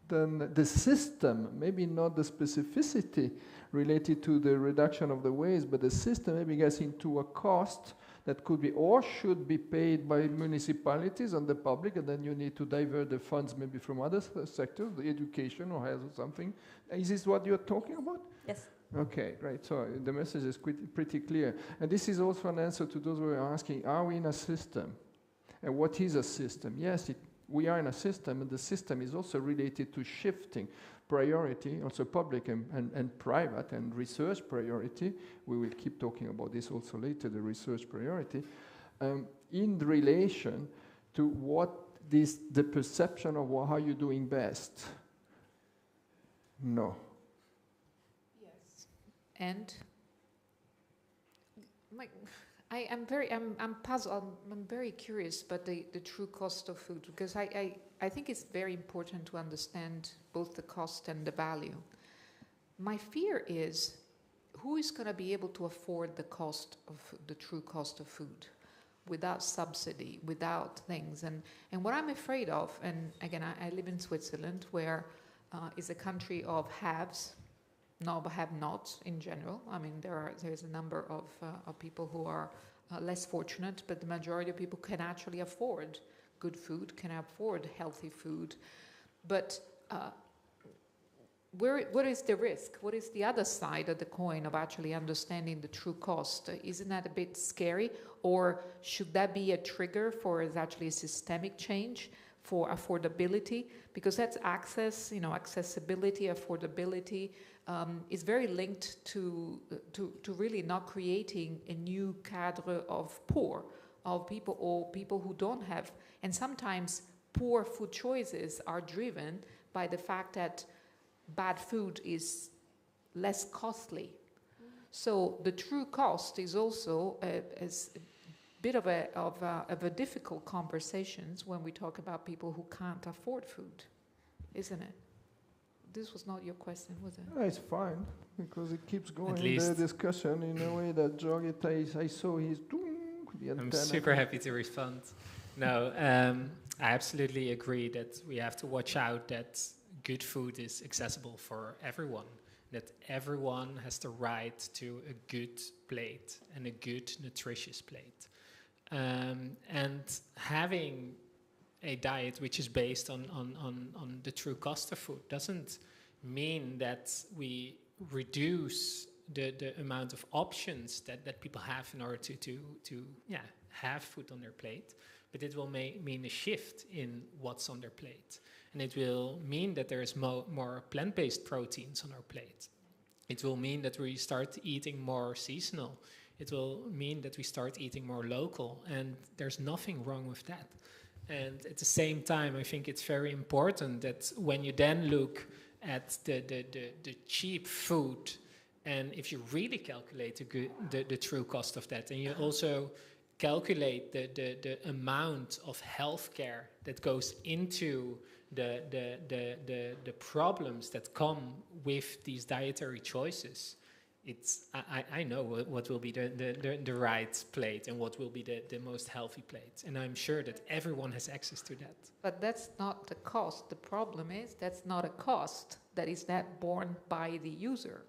Speaker 1: than the system, maybe not the specificity related to the reduction of the waste, but the system maybe gets into a cost that could be or should be paid by municipalities and the public, and then you need to divert the funds maybe from other sectors, the education or health or something. Is this what you're talking about?
Speaker 7: Yes.
Speaker 1: Okay, right. So the message is pretty clear. And this is also an answer to those who are asking, are we in a system? And what is a system? Yes, we are in a system, and the system is also related to shifting priority, also public and private and research priority. We will keep talking about this also later, the research priority, in relation to what the perception of how you're doing best. No.
Speaker 2: Yes. And I'm puzzled. I'm very curious about the true cost of food, because I think it's very important to understand both the cost and the value. My fear is, who is going to be able to afford the true cost of food without subsidy, without things? And what I'm afraid of, and again, I live in Switzerland, where is a country of haves, not have-nots in general. I mean, there's a number of people who are less fortunate, but the majority of people can actually afford good food, can afford healthy food. But what is the risk? What is the other side of the coin of actually understanding the true cost? Isn't that a bit scary? Or should that be a trigger for actually a systemic change for affordability? Because that's access, accessibility, affordability is very linked to really not creating a new cadre of poor, of people, or people who don't have. And sometimes poor food choices are driven by the fact that bad food is less costly. So the true cost is also a bit of a difficult conversations when we talk about people who can't afford food, isn't it? This was not your question, was it?
Speaker 1: It's fine, because it keeps going, the discussion, in a way that Jogit, I saw his...
Speaker 6: I'm super happy to respond. No, I absolutely agree that we have to watch out that good food is accessible for everyone, that everyone has the right to a good plate and a good, nutritious plate. And having a diet which is based on the true cost of food doesn't mean that we reduce the amount of options that people have in order to have food on their plate, but it will mean a shift in what's on their plate. And it will mean that there is more plant-based proteins on our plate. It will mean that we start eating more seasonal. It will mean that we start eating more local, and there's nothing wrong with that. And at the same time, I think it's very important that when you then look at the cheap food, and if you really calculate the true cost of that, and you also calculate the amount of healthcare that goes into the problems that come with these dietary choices, I know what will be the right plate and what will be the most healthy plate, and I'm sure that everyone has access to that.
Speaker 2: But that's not the cost. The problem is that's not a cost that is not borne by the user.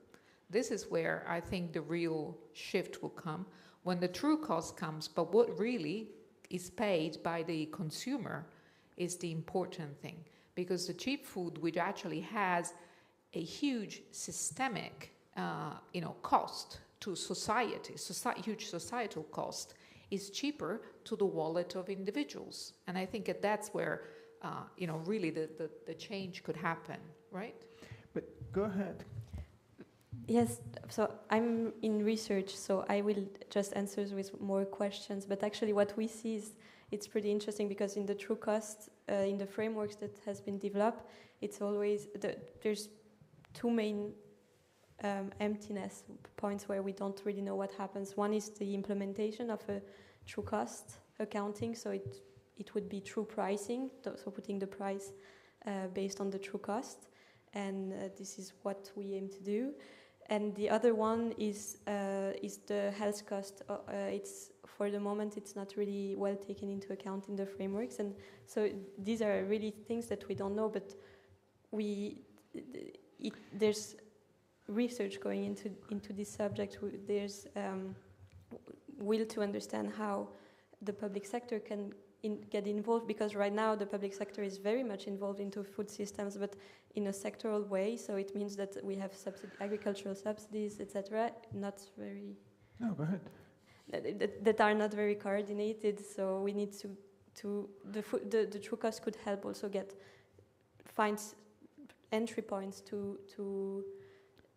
Speaker 2: This is where I think the real shift will come, when the true cost comes, but what really is paid by the consumer is the important thing. Because the cheap food, which actually has a huge systemic cost to society, huge societal cost, is cheaper to the wallet of individuals. And I think that's where, really the change could happen, right?
Speaker 1: But go ahead.
Speaker 7: Yes, so I'm in research, so I will just answer with more questions. But actually what we see is, it's pretty interesting, because in the true cost, in the frameworks that has been developed, it's always, there's two main emptiness points where we don't really know what happens. One is the implementation of a true cost accounting, so it would be true pricing, so putting the price based on the true cost, and this is what we aim to do. And the other one is the health cost. It's, for the moment, it's not really well taken into account in the frameworks, and so these are really things that we don't know. But there's research going into this subject. There's will to understand how the public sector can get involved, because right now the public sector is very much involved into food systems, but in a sectoral way. So it means that we have agricultural subsidies, etc. Not very.
Speaker 1: No, go ahead.
Speaker 7: That are not very coordinated. So we need the true cost could help also find entry points to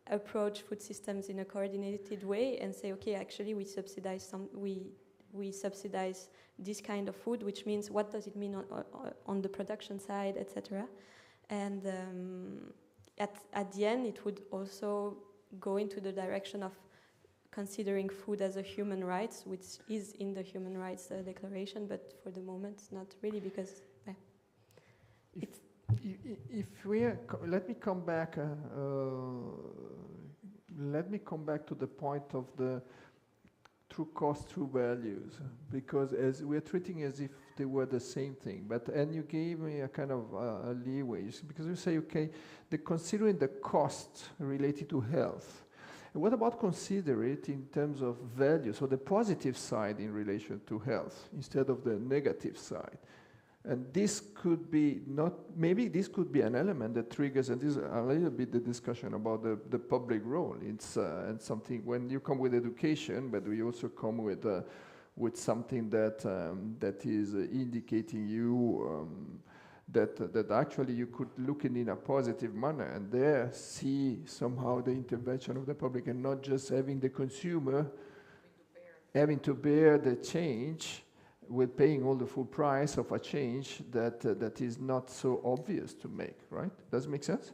Speaker 7: approach food systems in a coordinated way and say, okay, actually we subsidize we we subsidize this kind of food, which means what does it mean on the production side, etc. And at the end, it would also go into the direction of considering food as a human rights, which is in the Human Rights Declaration, but for the moment, not really, because
Speaker 1: let me come back. Let me come back to the point of the true cost, true values, because as we're treating as if they were the same thing. And you gave me a kind of a leeway, because you say, okay, considering the cost related to health. And what about consider it in terms of value, so the positive side in relation to health instead of the negative side? And this could be maybe this could be an element that triggers, and this is a little bit the discussion about the public role. It's and something when you come with education, but we also come with something that is indicating you that actually you could look in a positive manner and there see somehow the intervention of the public and not just having the consumer having to bear the change with paying all the full price of a change that is not so obvious to make, right? Does it make sense?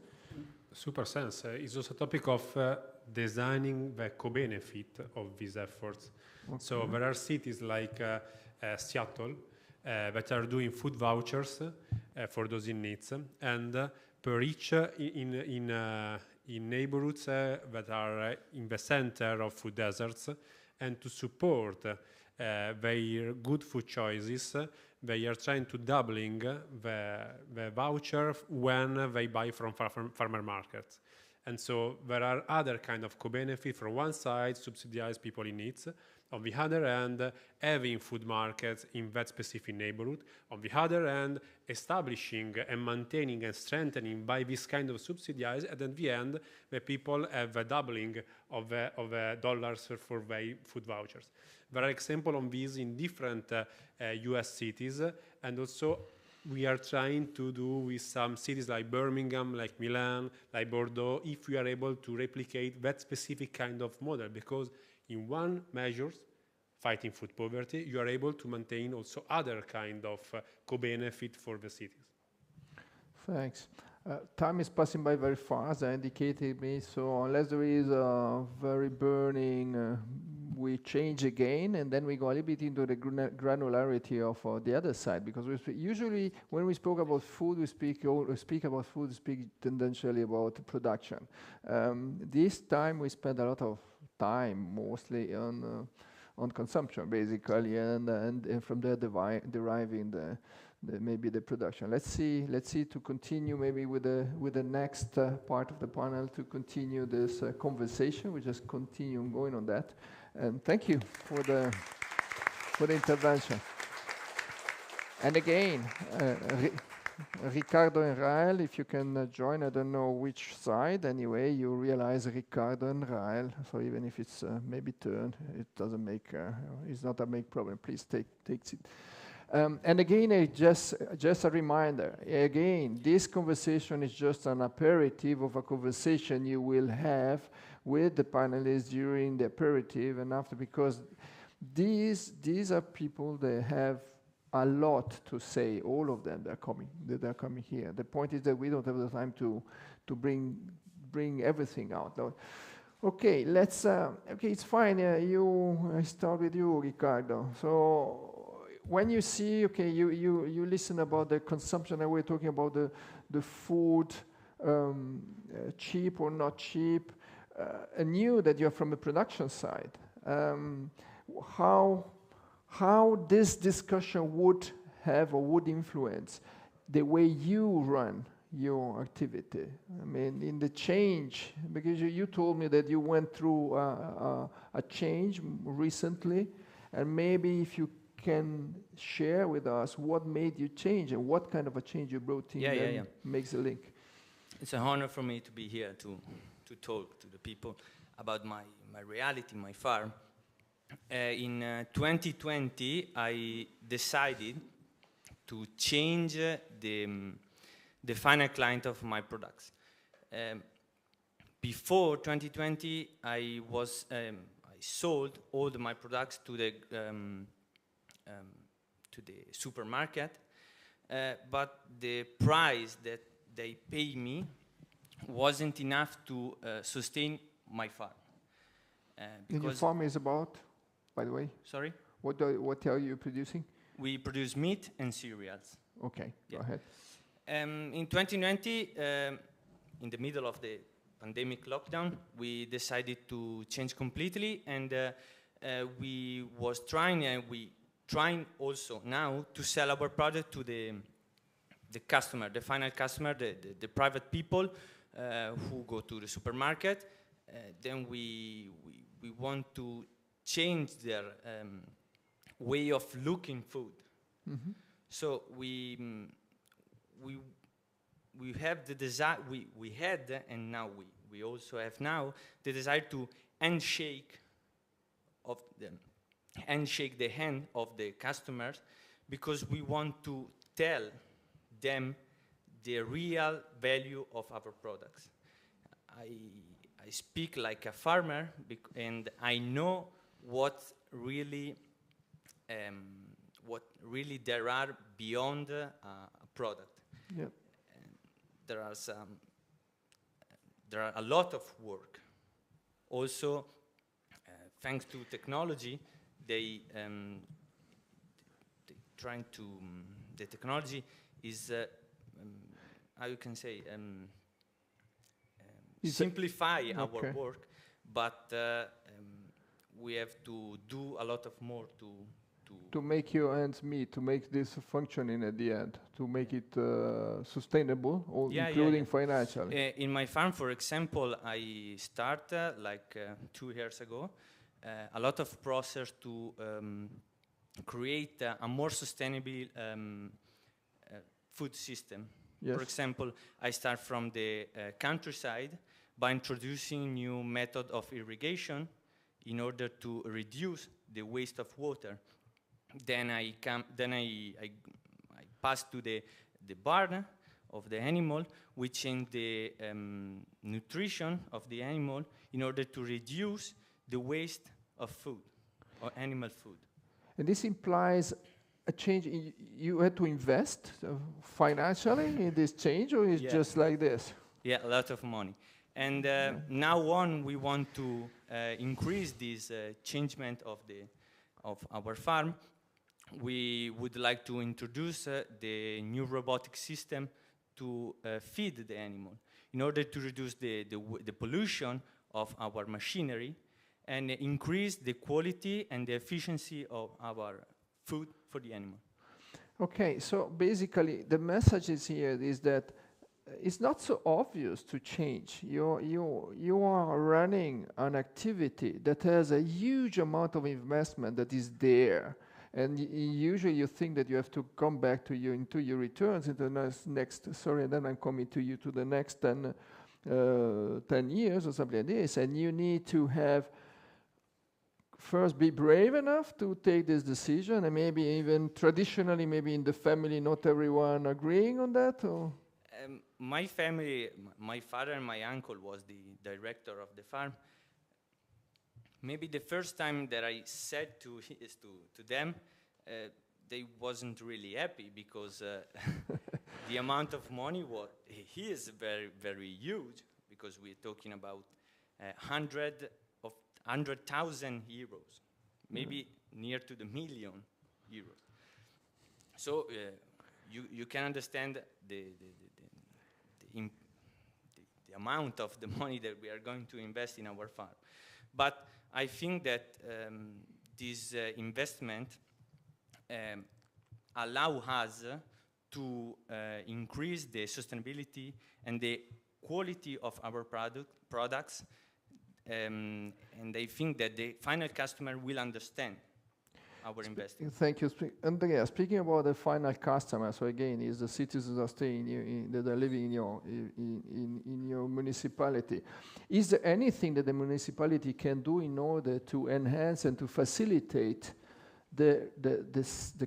Speaker 5: Super sense. It's also a topic of designing the co-benefit of these efforts. Okay. So there are cities like Seattle that are doing food vouchers for those in needs, and per each in neighborhoods that are in the center of food deserts, and to support their good food choices, they are trying to doubling the voucher when they buy from farmer markets. And so there are other kind of co-benefit. From one side, subsidize people in needs. On the other hand, having food markets in that specific neighborhood. On the other hand, establishing and maintaining and strengthening by this kind of subsidies. And at the end, the people have a doubling of the dollars for their food vouchers. There are examples on this in different US cities, and also we are trying to do with some cities like Birmingham, like Milan, like Bordeaux, if we are able to replicate that specific kind of model, because in one measure, fighting food poverty, you are able to maintain also other kind of co-benefit for the cities.
Speaker 1: Thanks. Time is passing by very fast, I indicated me, so unless there is a very burning, we change again, and then we go a little bit into the granularity of the other side, because usually when we spoke about food, we speak tendentially about production. This time we spend a lot of time mostly on consumption, basically, and from there deriving maybe the production. Let's see to continue maybe with the next part of the panel to continue this conversation. We just continue going on that, and thank you for the intervention. And again, Ricardo and Rael, if you can join, I don't know which side. Anyway, you realize Ricardo and Rael. So even if it's maybe turned, it doesn't make. It's not a big problem. Please take it. And again, just a reminder. Again, this conversation is just an aperitif of a conversation you will have with the panelists during the aperitif and after, because these are people that have a lot to say. All of them, they're coming here. The point is that we don't have the time to bring everything out. Okay, let's. Okay, it's fine. I start with you, Ricardo. So when you see, okay, you listen about the consumption, and we're talking about the food, cheap or not cheap, and you that you're from the production side, how this discussion would have or would influence the way you run your activity. I mean, in the change, because you told me that you went through a change recently, and maybe if you can share with us what made you change and what kind of a change you brought in makes a link.
Speaker 8: It's an honor for me to be here to talk to the people about my reality, my farm. In 2020, I decided to change the final client of my products. Before 2020, I sold all my products to the to the supermarket, but the price that they pay me wasn't enough to sustain my farm.
Speaker 1: And your farm is about, by the way?
Speaker 8: Sorry?
Speaker 1: What are you producing?
Speaker 8: We produce meat and cereals.
Speaker 1: Okay,
Speaker 8: Yeah.
Speaker 1: go ahead.
Speaker 8: In 2020, in the middle of the pandemic lockdown, we decided to change completely, and we was trying, and we trying also now to sell our product to the customer, the final customer, the private people who go to the supermarket. Then we want to change their way of looking food.
Speaker 1: Mm-hmm.
Speaker 8: So we have the desire, we had, and now we also have now the desire to handshake the hand of the customers, because we want to tell them the real value of our products. I speak like a farmer, and I know what really there are beyond a product.
Speaker 1: Yep.
Speaker 8: There are a lot of work. Also, thanks to technology, the technology is how you can say simplify our work, but we have to do a lot of more to
Speaker 1: make your ends meet, to make this functioning at the end, to make it sustainable, including financially.
Speaker 8: In my farm, for example, I started 2 years ago a lot of process to create a more sustainable food system.
Speaker 1: Yes.
Speaker 8: For example, I start from the countryside by introducing new method of irrigation in order to reduce the waste of water. Then I pass to the barn of the animal, we change the nutrition of the animal in order to reduce the waste of food or animal food.
Speaker 1: And this implies a change. You had to invest financially in this change, or is just like this?
Speaker 8: Yeah, a lot of money. And now on, we want to increase this changement of our farm. We would like to introduce the new robotic system to feed the animal in order to reduce the pollution of our machinery and increase the quality and the efficiency of our food for the animal.
Speaker 1: Okay, so basically the message is here is that it's not so obvious to change. You are running an activity that has a huge amount of investment that is there. And usually you think that you have to come back into your returns in the next and then I'm coming to you to the next 10 years or something like this. And you need to have first be brave enough to take this decision, and maybe even traditionally, maybe in the family, not everyone agreeing on that? Or?
Speaker 8: My family, my father and my uncle was the director of the farm. Maybe the first time that I said to them, they wasn't really happy, because the amount of money is very, very huge, because we're talking about 100,000 euros, maybe near to the million euros. So you can understand the amount of the money that we are going to invest in our farm. But I think that this investment allow us to increase the sustainability and the quality of our products, and I think that the final customer will understand our investment.
Speaker 1: Thank you. Andrea, speaking about the final customer, so again, is the citizens are staying that are living in your municipality. Is there anything that the municipality can do in order to enhance and to facilitate the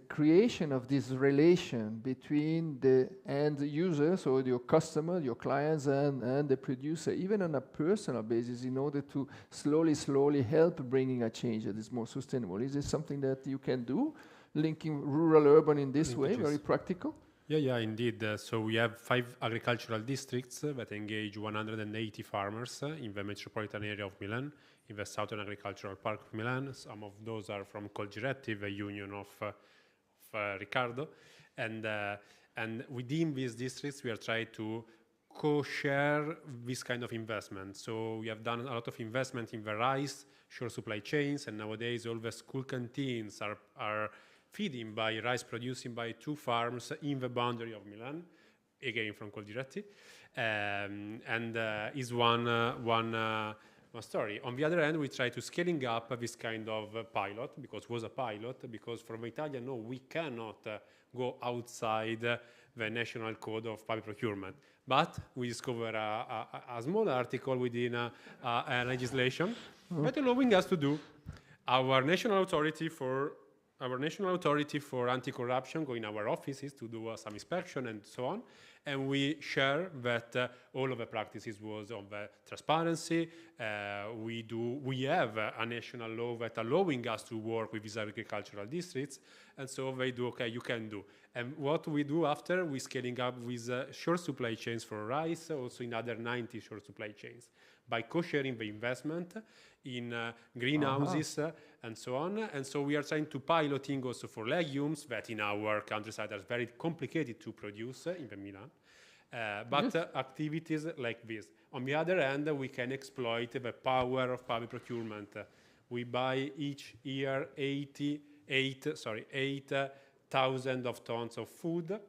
Speaker 1: creation of this relation between the end users, or your customer, your clients, and the producer, even on a personal basis, in order to slowly help bringing a change that is more sustainable? Is this something that you can do linking rural urban in this way,
Speaker 5: Linkages.
Speaker 1: very practical?
Speaker 5: Yeah, indeed. So we have 5 agricultural districts that engage 180 farmers in the metropolitan area of Milan, in the Southern Agricultural Park of Milan. Some of those are from Coldiretti, the union of Riccardo. And within these districts, we are trying to co-share this kind of investment. So we have done a lot of investment in the rice, short supply chains, and nowadays all the school canteens are feeding by rice producing by 2 farms in the boundary of Milan, again from Coldiretti, and is one story. On the other hand, we try to scaling up this kind of pilot, because it was a pilot, because from Italia, no, we cannot go outside the national code of public procurement. But we discovered a small article within a legislation that allowing us to do. Our national authority for anti-corruption go in our offices to do some inspection and so on, and we share that all of the practices was on the transparency. We have a national law that allowing us to work with these agricultural districts, and so they do, okay, you can do. And what we do after, we scaling up with short supply chains for rice, also in other 90 short supply chains, by co-sharing the investment in greenhouses and so on. And so we are trying to piloting also for legumes that in our countryside are very complicated to produce in the Milan. But activities like this. On the other hand, we can exploit the power of public procurement. We buy each year 8,000 of tons of food,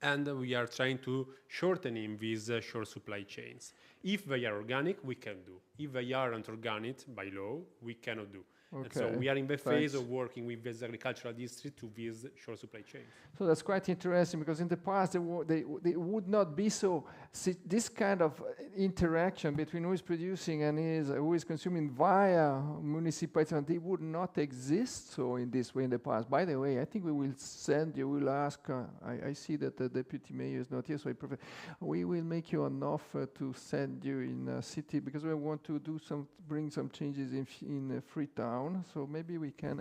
Speaker 5: and we are trying to shorten in these short supply chains. If they are organic, we can do. If they aren't organic, by law, we cannot do. Okay. And so we are in the phase of working with this agricultural district to these short supply chains.
Speaker 1: So that's quite interesting, because in the past they would not be so. This kind of interaction between who is producing and who is consuming via municipalities, they would not exist so in this way in the past. By the way, I think we will send you. We'll ask. I see that the deputy mayor is not here, so we will make you an offer to send you in a city, because we want to bring some changes in Freetown. So maybe we can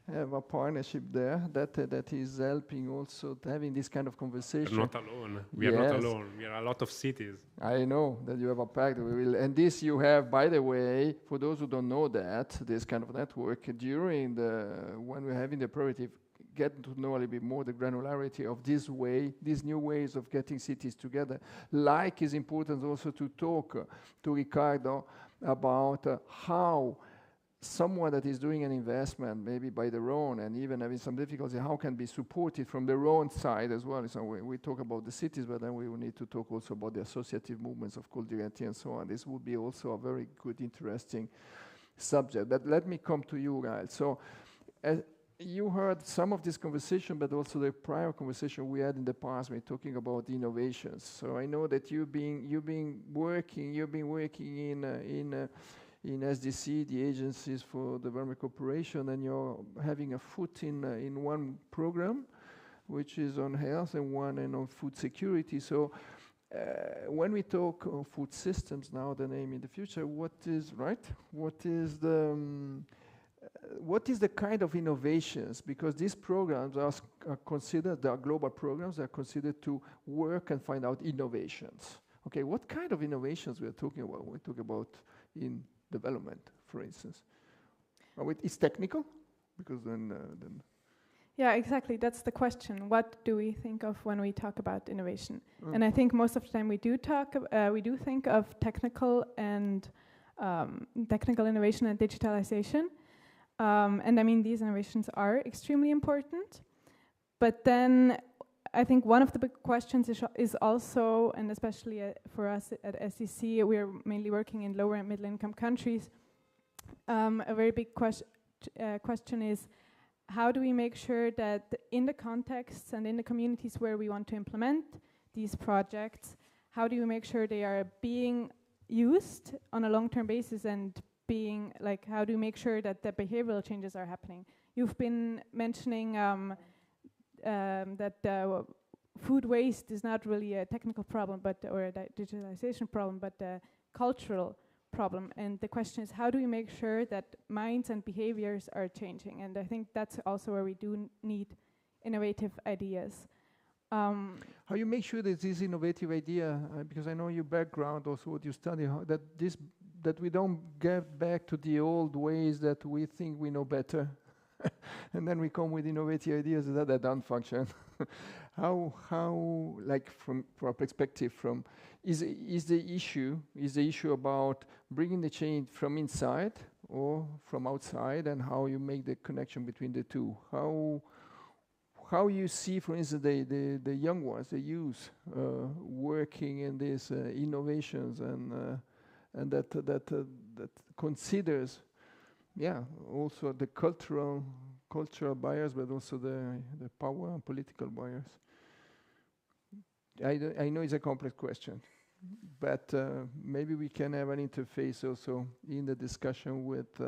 Speaker 1: have a partnership there that is helping also having this kind of conversation.
Speaker 5: We're not alone. We are not alone. We are a lot of cities.
Speaker 1: I know that you have a pact. And this you have, by the way, for those who don't know that, this kind of network, when we're having the priority, get to know a little bit more the granularity of this way, these new ways of getting cities together. Like is important also to talk to Riccardo about how someone that is doing an investment, maybe by their own, and even having some difficulty, how can be supported from their own side as well. So we talk about the cities, but then we will need to talk also about the associative movements of Coldiretti and so on. This would be also a very good, interesting subject. But let me come to you, guys. So you heard some of this conversation, but also the prior conversation we had in the past when talking about innovations. So I know that you've been working in SDC, the Agencies for Development Cooperation, and you're having a foot in one program, which is on health, and one on food security. So when we talk of food systems now, the name in the future, what is the kind of innovations? Because these programs are considered, they are global programs, they are considered to work and find out innovations. Okay, what kind of innovations we are talking about? We talk about in development, for instance. It's technical, because then.
Speaker 9: Yeah, exactly. That's the question. What do we think of when we talk about innovation? And I think most of the time we do think of technical and technical innovation and digitalization. And I mean, these innovations are extremely important. But then I think one of the big questions is also, and especially for us at SDC, we are mainly working in lower and middle income countries. A very big question is, how do we make sure that in the contexts and in the communities where we want to implement these projects, how do you make sure they are being used on a long-term basis, and being like, how do you make sure that the behavioral changes are happening? You've been mentioning that food waste is not really a technical problem, or a digitalization problem, but a cultural problem. And the question is, how do we make sure that minds and behaviors are changing? And I think that's also where we do need innovative ideas.
Speaker 1: How you make sure that this innovative idea, because I know your background, also what you study, that we don't get back to the old ways that we think we know better, and then we come with innovative ideas that don't function. How, like from a perspective, is the issue about bringing the change from inside or from outside, and how you make the connection between the two? How you see, for instance, the young ones, the youth, working in these innovations, and that considers, also the cultural buyers, but also the power and political buyers. I know it's a complex question, but maybe we can have an interface also in the discussion with.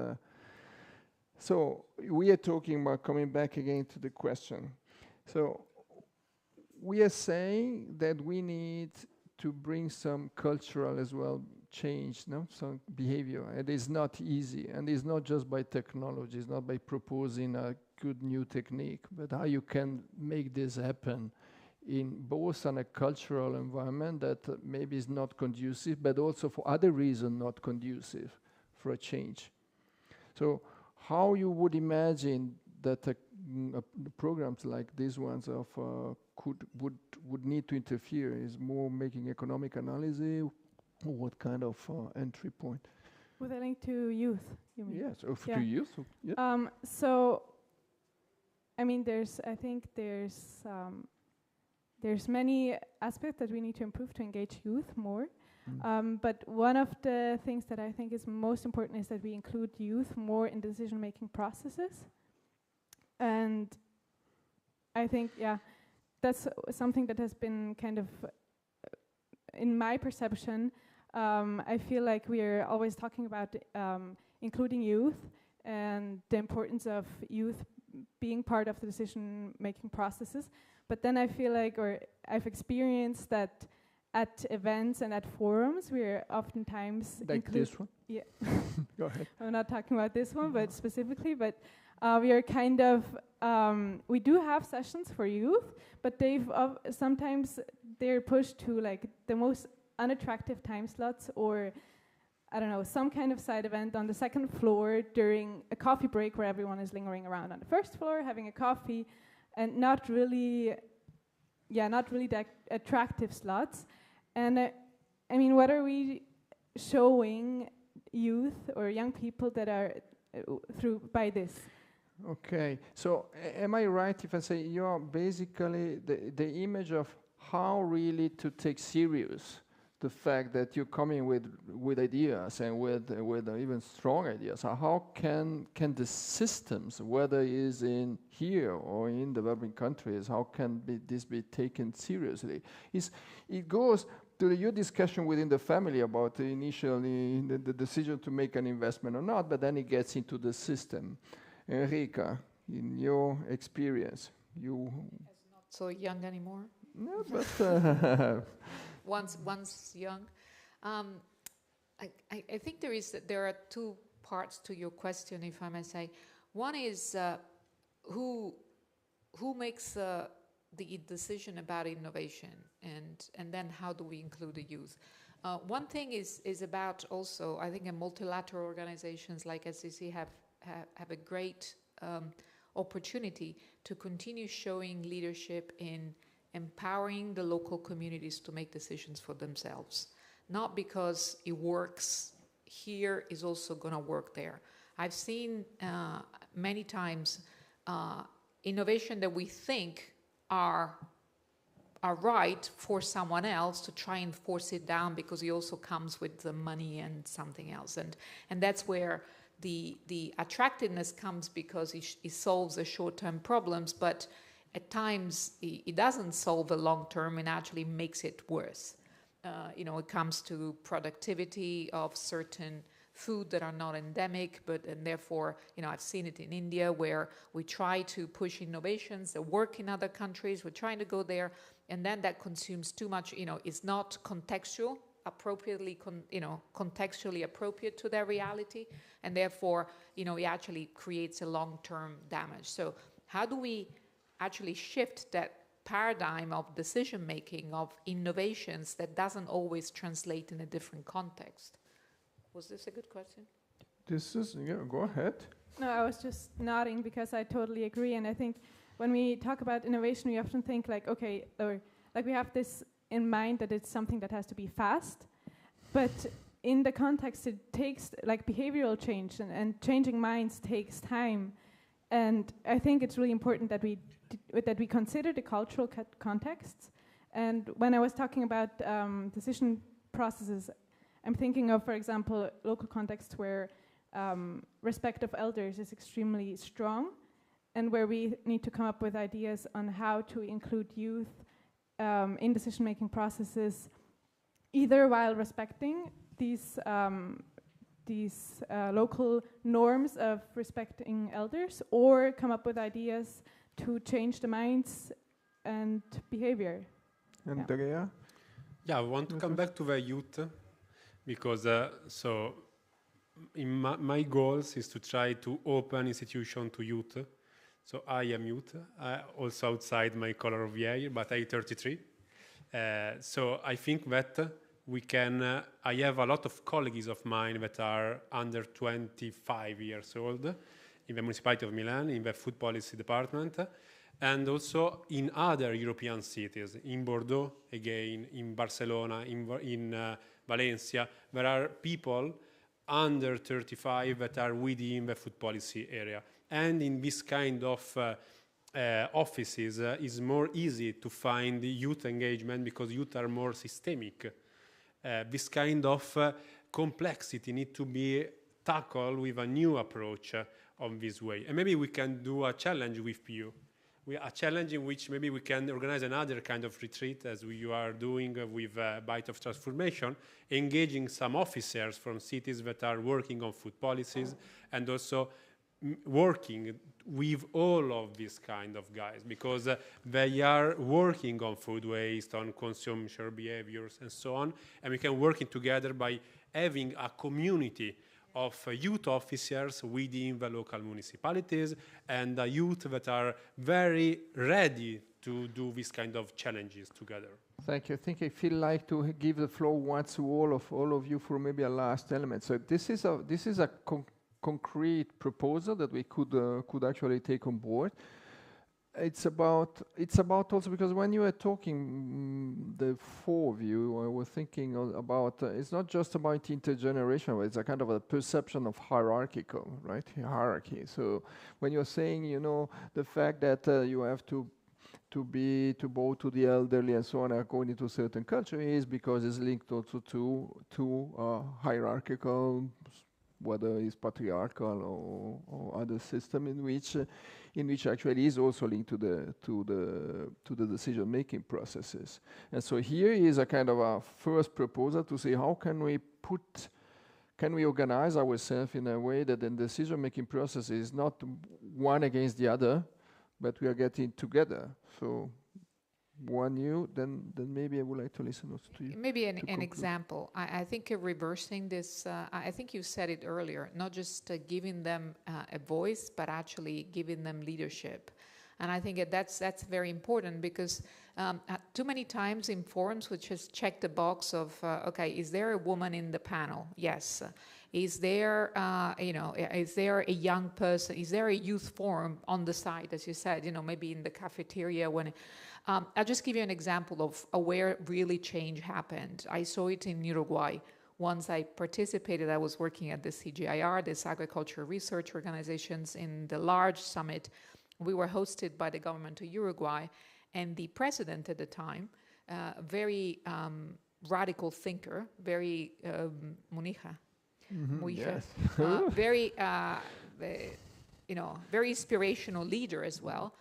Speaker 1: So we are talking about coming back again to the question. So we are saying that we need to bring some cultural as well change, some behavior. It is not easy, and it's not just by technology, it's not by proposing a good new technique, but how you can make this happen in both on a cultural environment that maybe is not conducive, but also for other reasons not conducive for a change. So how you would imagine that programs like these ones would need to interfere? Is more making economic analysis, or what kind of entry point?
Speaker 9: With a link to youth, you mean?
Speaker 1: Yes, to youth. Yeah.
Speaker 9: So, I mean, I think there's many aspects that we need to improve to engage youth more. But one of the things that I think is most important is that we include youth more in decision-making processes. And I think, that's something that has been kind of, in my perception, I feel like we are always talking about including youth and the importance of youth being part of the decision-making processes. But then I feel like, or I've experienced that at events and at forums, we're oftentimes
Speaker 1: like this one?
Speaker 9: Yeah.
Speaker 1: Go ahead.
Speaker 9: I'm not talking about this one, but specifically, but we are kind of, we do have sessions for youth, but sometimes they're pushed to like the most unattractive time slots, or I don't know, some kind of side event on the second floor during a coffee break where everyone is lingering around on the first floor having a coffee, and not really that attractive slots. And I mean, what are we showing youth or young people that are by this?
Speaker 1: Okay, so am I right if I say you're basically the image of how really to take serious the fact that you're coming with ideas and with even strong ideas? How can the systems, whether it is in here or in developing countries, how can this be taken seriously? It goes to your discussion within the family about initially the decision to make an investment or not, but then it gets into the system. Enrica, in your experience, you...
Speaker 2: Not so young anymore.
Speaker 1: No, but...
Speaker 2: once young. I think there are two parts to your question, if I may say. One is who makes the decision about innovation, and then how do we include the youth? One thing is about also, I think, multilateral organizations like SCC have a great opportunity to continue showing leadership in empowering the local communities to make decisions for themselves. Not because it works here is also going to work there. I've seen many times innovation that we think are right for someone else to try and force it down because it also comes with the money and something else. And that's where the attractiveness comes, because it solves the short-term problems, but at times it doesn't solve the long-term and actually makes it worse. It comes to productivity of certain food that are not endemic, and therefore, I've seen it in India where we try to push innovations that work in other countries. We're trying to go there, and then that consumes too much. It's not contextual. appropriately, contextually appropriate to their reality, and therefore, it actually creates a long-term damage. So how do we actually shift that paradigm of decision-making, of innovations that doesn't always translate in a different context? Was this a good question?
Speaker 1: Go ahead.
Speaker 9: No, I was just nodding because I totally agree. And I think when we talk about innovation, we often think like, okay, or like we have this in mind that it's something that has to be fast. But in the context, it takes like behavioral change and changing minds takes time. And I think it's really important that we consider the cultural contexts. And when I was talking about decision processes, I'm thinking of, for example, local contexts where respect of elders is extremely strong, and where we need to come up with ideas on how to include youth in decision-making processes, either while respecting these local norms of respecting elders, or come up with ideas to change the minds and behavior.
Speaker 1: Andrea?
Speaker 5: Yeah, I want to come back to the youth, because in my goals is to try to open institution to youth. So I am youth, also outside my color of hair, but I'm 33. So I think that we can, I have a lot of colleagues of mine that are under 25 years old in the municipality of Milan, in the food policy department, and also in other European cities, in Bordeaux, again, in Barcelona, in Valencia. There are people under 35 that are within the food policy area. And in this kind of offices, it's more easy to find youth engagement because youth are more systemic. This kind of complexity need to be tackled with a new approach on this way. And maybe we can do a challenge with you. A challenge in which maybe we can organize another kind of retreat, as you are doing with Bites of Transfoodmation, engaging some officers from cities that are working on food policies, and also working with all of these kind of guys, because they are working on food waste, on consumption behaviors, and so on, and we can working together by having a community of youth officers within the local municipalities, and youth that are very ready to do this kind of challenges together.
Speaker 1: Thank you. I think I feel like to give the floor once to all of you for maybe a last element. So this is a concrete proposal that we could actually take on board. It's about also, because when you were talking, the four of you, I was thinking about, it's not just about intergenerational, it's a kind of a perception of hierarchical, right? Hierarchy. So when you're saying, the fact that you have to bow to the elderly and so on, according to certain culture, is because it's linked also to hierarchical, whether it's patriarchal or other system in which actually is also linked to the decision-making processes. And so here is a kind of a first proposal to say how can we organize ourselves in a way that the decision-making process is not one against the other, but we are getting together. So then maybe I would like to listen also to you.
Speaker 2: Maybe an example. I think reversing this, I think you said it earlier, not just giving them a voice, but actually giving them leadership. And I think that's very important, because too many times in forums we just check the box of, okay, is there a woman in the panel? Yes. Is there, is there a young person? Is there a youth forum on the side, as you said, maybe in the cafeteria when... I'll just give you an example of where really change happened. I saw it in Uruguay. Once I participated, I was working at the CGIR, this agriculture research organizations, in the large summit. We were hosted by the government of Uruguay, and the president at the time, very radical thinker, very Munija,
Speaker 1: yes.
Speaker 2: very very inspirational leader as well.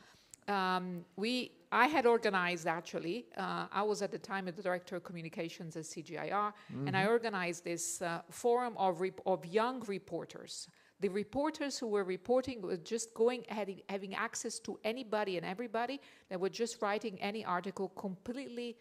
Speaker 2: I had organized, actually, I was at the time the director of communications at CGIR, and I organized this forum of young reporters. The reporters who were reporting were just having access to anybody and everybody that were just writing any article completely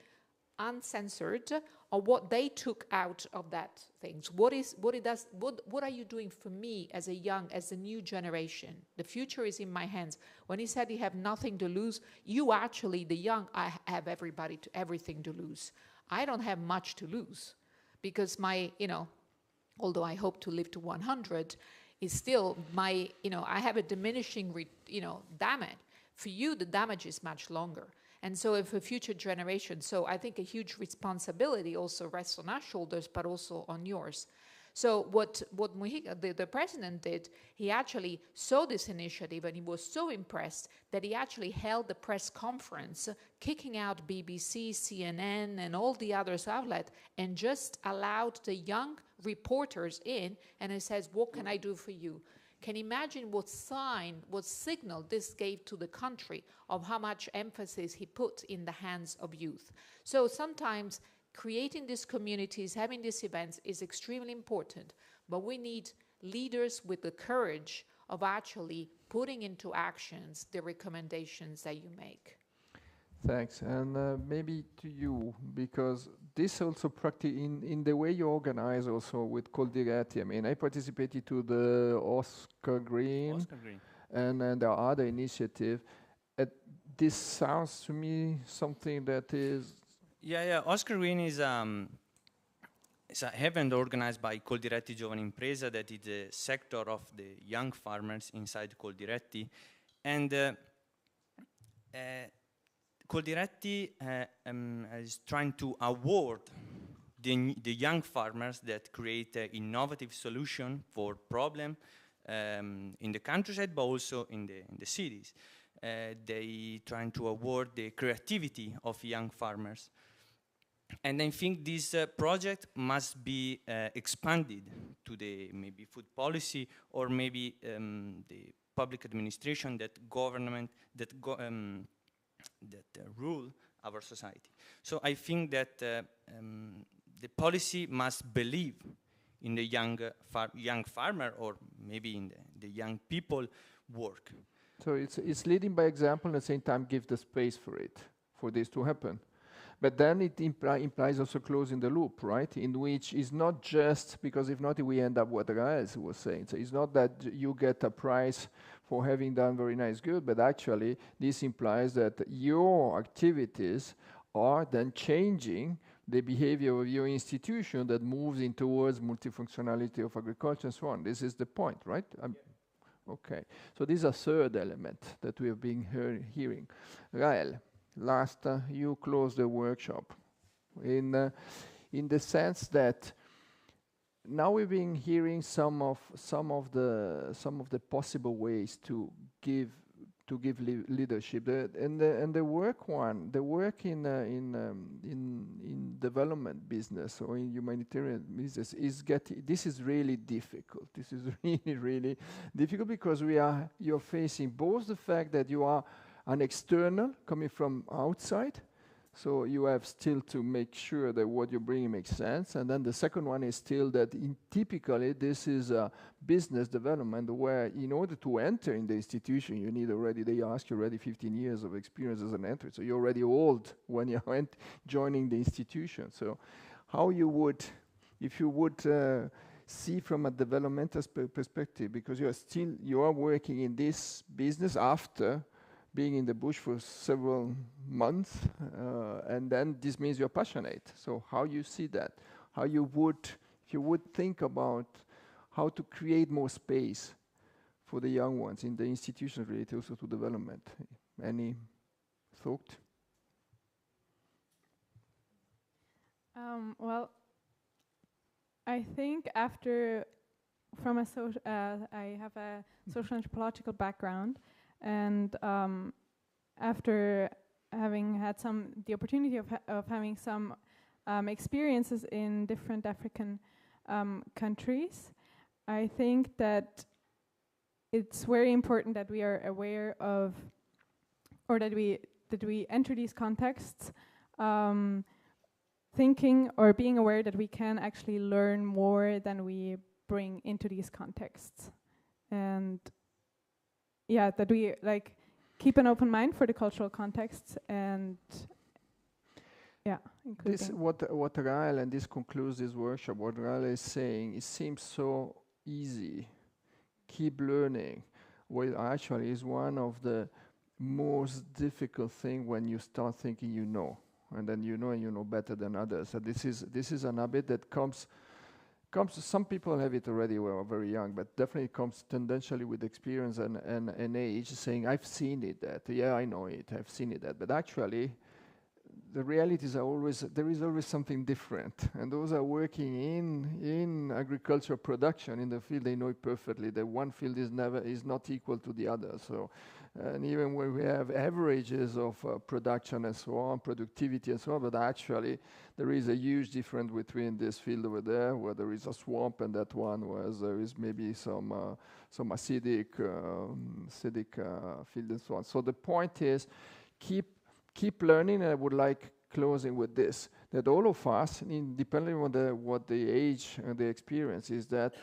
Speaker 2: uncensored of what they took out of that things. What are you doing for me as a new generation? The future is in my hands. When he said you have nothing to lose, you actually, the young, I have everything to lose. I don't have much to lose because although I hope to live to 100, is still I have a diminishing, damage. For you, the damage is much longer. And so if a future generation, so I think a huge responsibility also rests on our shoulders, but also on yours. So what Mujica, the president did, he actually saw this initiative and he was so impressed that he actually held the press conference, kicking out BBC, CNN, and all the other outlets, and just allowed the young reporters in, and he says, what can I do for you? Can you imagine what signal this gave to the country of how much emphasis he put in the hands of youth? So sometimes creating these communities, having these events is extremely important, but we need leaders with the courage of actually putting into actions the recommendations that you make.
Speaker 1: Thanks. And maybe to you, because this also practice in the way you organize also with Coldiretti. I mean, I participated to the Oscar Green. And there are other initiatives. This sounds to me something that is...
Speaker 8: Yeah. Oscar Green is an event organized by Coldiretti Giovani Impresa that is a sector of the young farmers inside Coldiretti. And Coldiretti is trying to award the young farmers that create an innovative solution for problem in the countryside, but also in the cities. They trying to award the creativity of young farmers. And I think this project must be expanded to the maybe food policy or maybe the public administration that government that rule our society. So I think that the policy must believe in the young farmer or maybe in the young people work.
Speaker 1: So it's leading by example and at the same time give the space for this to happen. But then it implies also closing the loop, right? In which is not just, because if not we end up what Rael was saying. So it's not that you get a prize for having done very nice good, but actually this implies that your activities are then changing the behavior of your institution that moves in towards multifunctionality of agriculture and so on. This is the point, right? Okay. So this is a third element that we have been hearing. Rael, last you close the workshop in the sense that now we've been hearing some of the possible ways to give leadership. The work in development business or in humanitarian business this is really difficult. This is really difficult because you're facing both the fact that you are an external coming from outside, so you have still to make sure that what you're bringing makes sense. And then the second one is still that typically this is a business development where in order to enter in the institution you need they ask you already 15 years of experience as an entrant. So you're already old when you're joining the institution. So how you would, if you would see from a developmental perspective, because you are working in this business after being in the bush for several months, and then this means you're passionate. So how you see that? How you would, if you would think about how to create more space for the young ones in the institutions related also to development. Any thought?
Speaker 9: Well, I think I have a social anthropological background. And after having had the opportunity of having some experiences in different African countries, I think that it's very important that we are aware of, or that we enter these contexts, thinking or being aware that we can actually learn more than we bring into these contexts, and that we keep an open mind for the cultural context. And Yeah,
Speaker 1: This
Speaker 9: including.
Speaker 1: what Rael, and this concludes this workshop. What Rael is saying, it seems so easy. Keep learning. Well, actually, is one of the most difficult thing when you start thinking you know, and then you know, and you know better than others. So this is an habit that comes. Some people have it already when they're very young, but definitely comes tendentially with experience and age. Saying, "I've seen it. That yeah, I know it. I've seen it. That." But actually, the realities are always, there is always something different, and those are working in agricultural production in the field, they know it perfectly. The one field is not equal to the other. So, and even when we have averages of production and so on, productivity and so on, but actually there is a huge difference between this field over there, where there is a swamp, and that one where there is maybe some acidic field and so on. So the point is, keep learning. And I would like closing with this, that all of us, depending on what the age and the experience is, that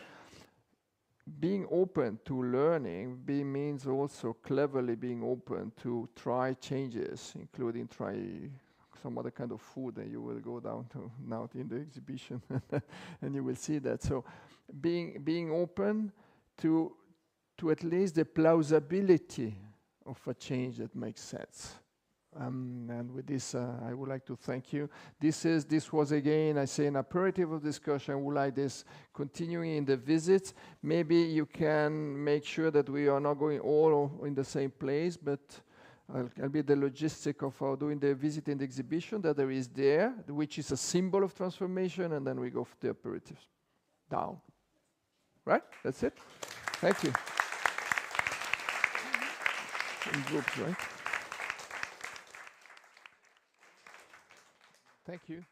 Speaker 1: being open to learning means also cleverly being open to try changes, including try some other kind of food, and you will go down to now in the exhibition and you will see that. So being open to at least the plausibility of a change that makes sense. And with this, I would like to thank you. This was again, I say, an aperitif of discussion. I would like this continuing in the visits. Maybe you can make sure that we are not going all in the same place, but I'll be the logistic of doing the visit and the exhibition that there is there, which is a symbol of transformation, and then we go for the aperitifs down. Right? That's it. Thank you. In groups, right? Thank you.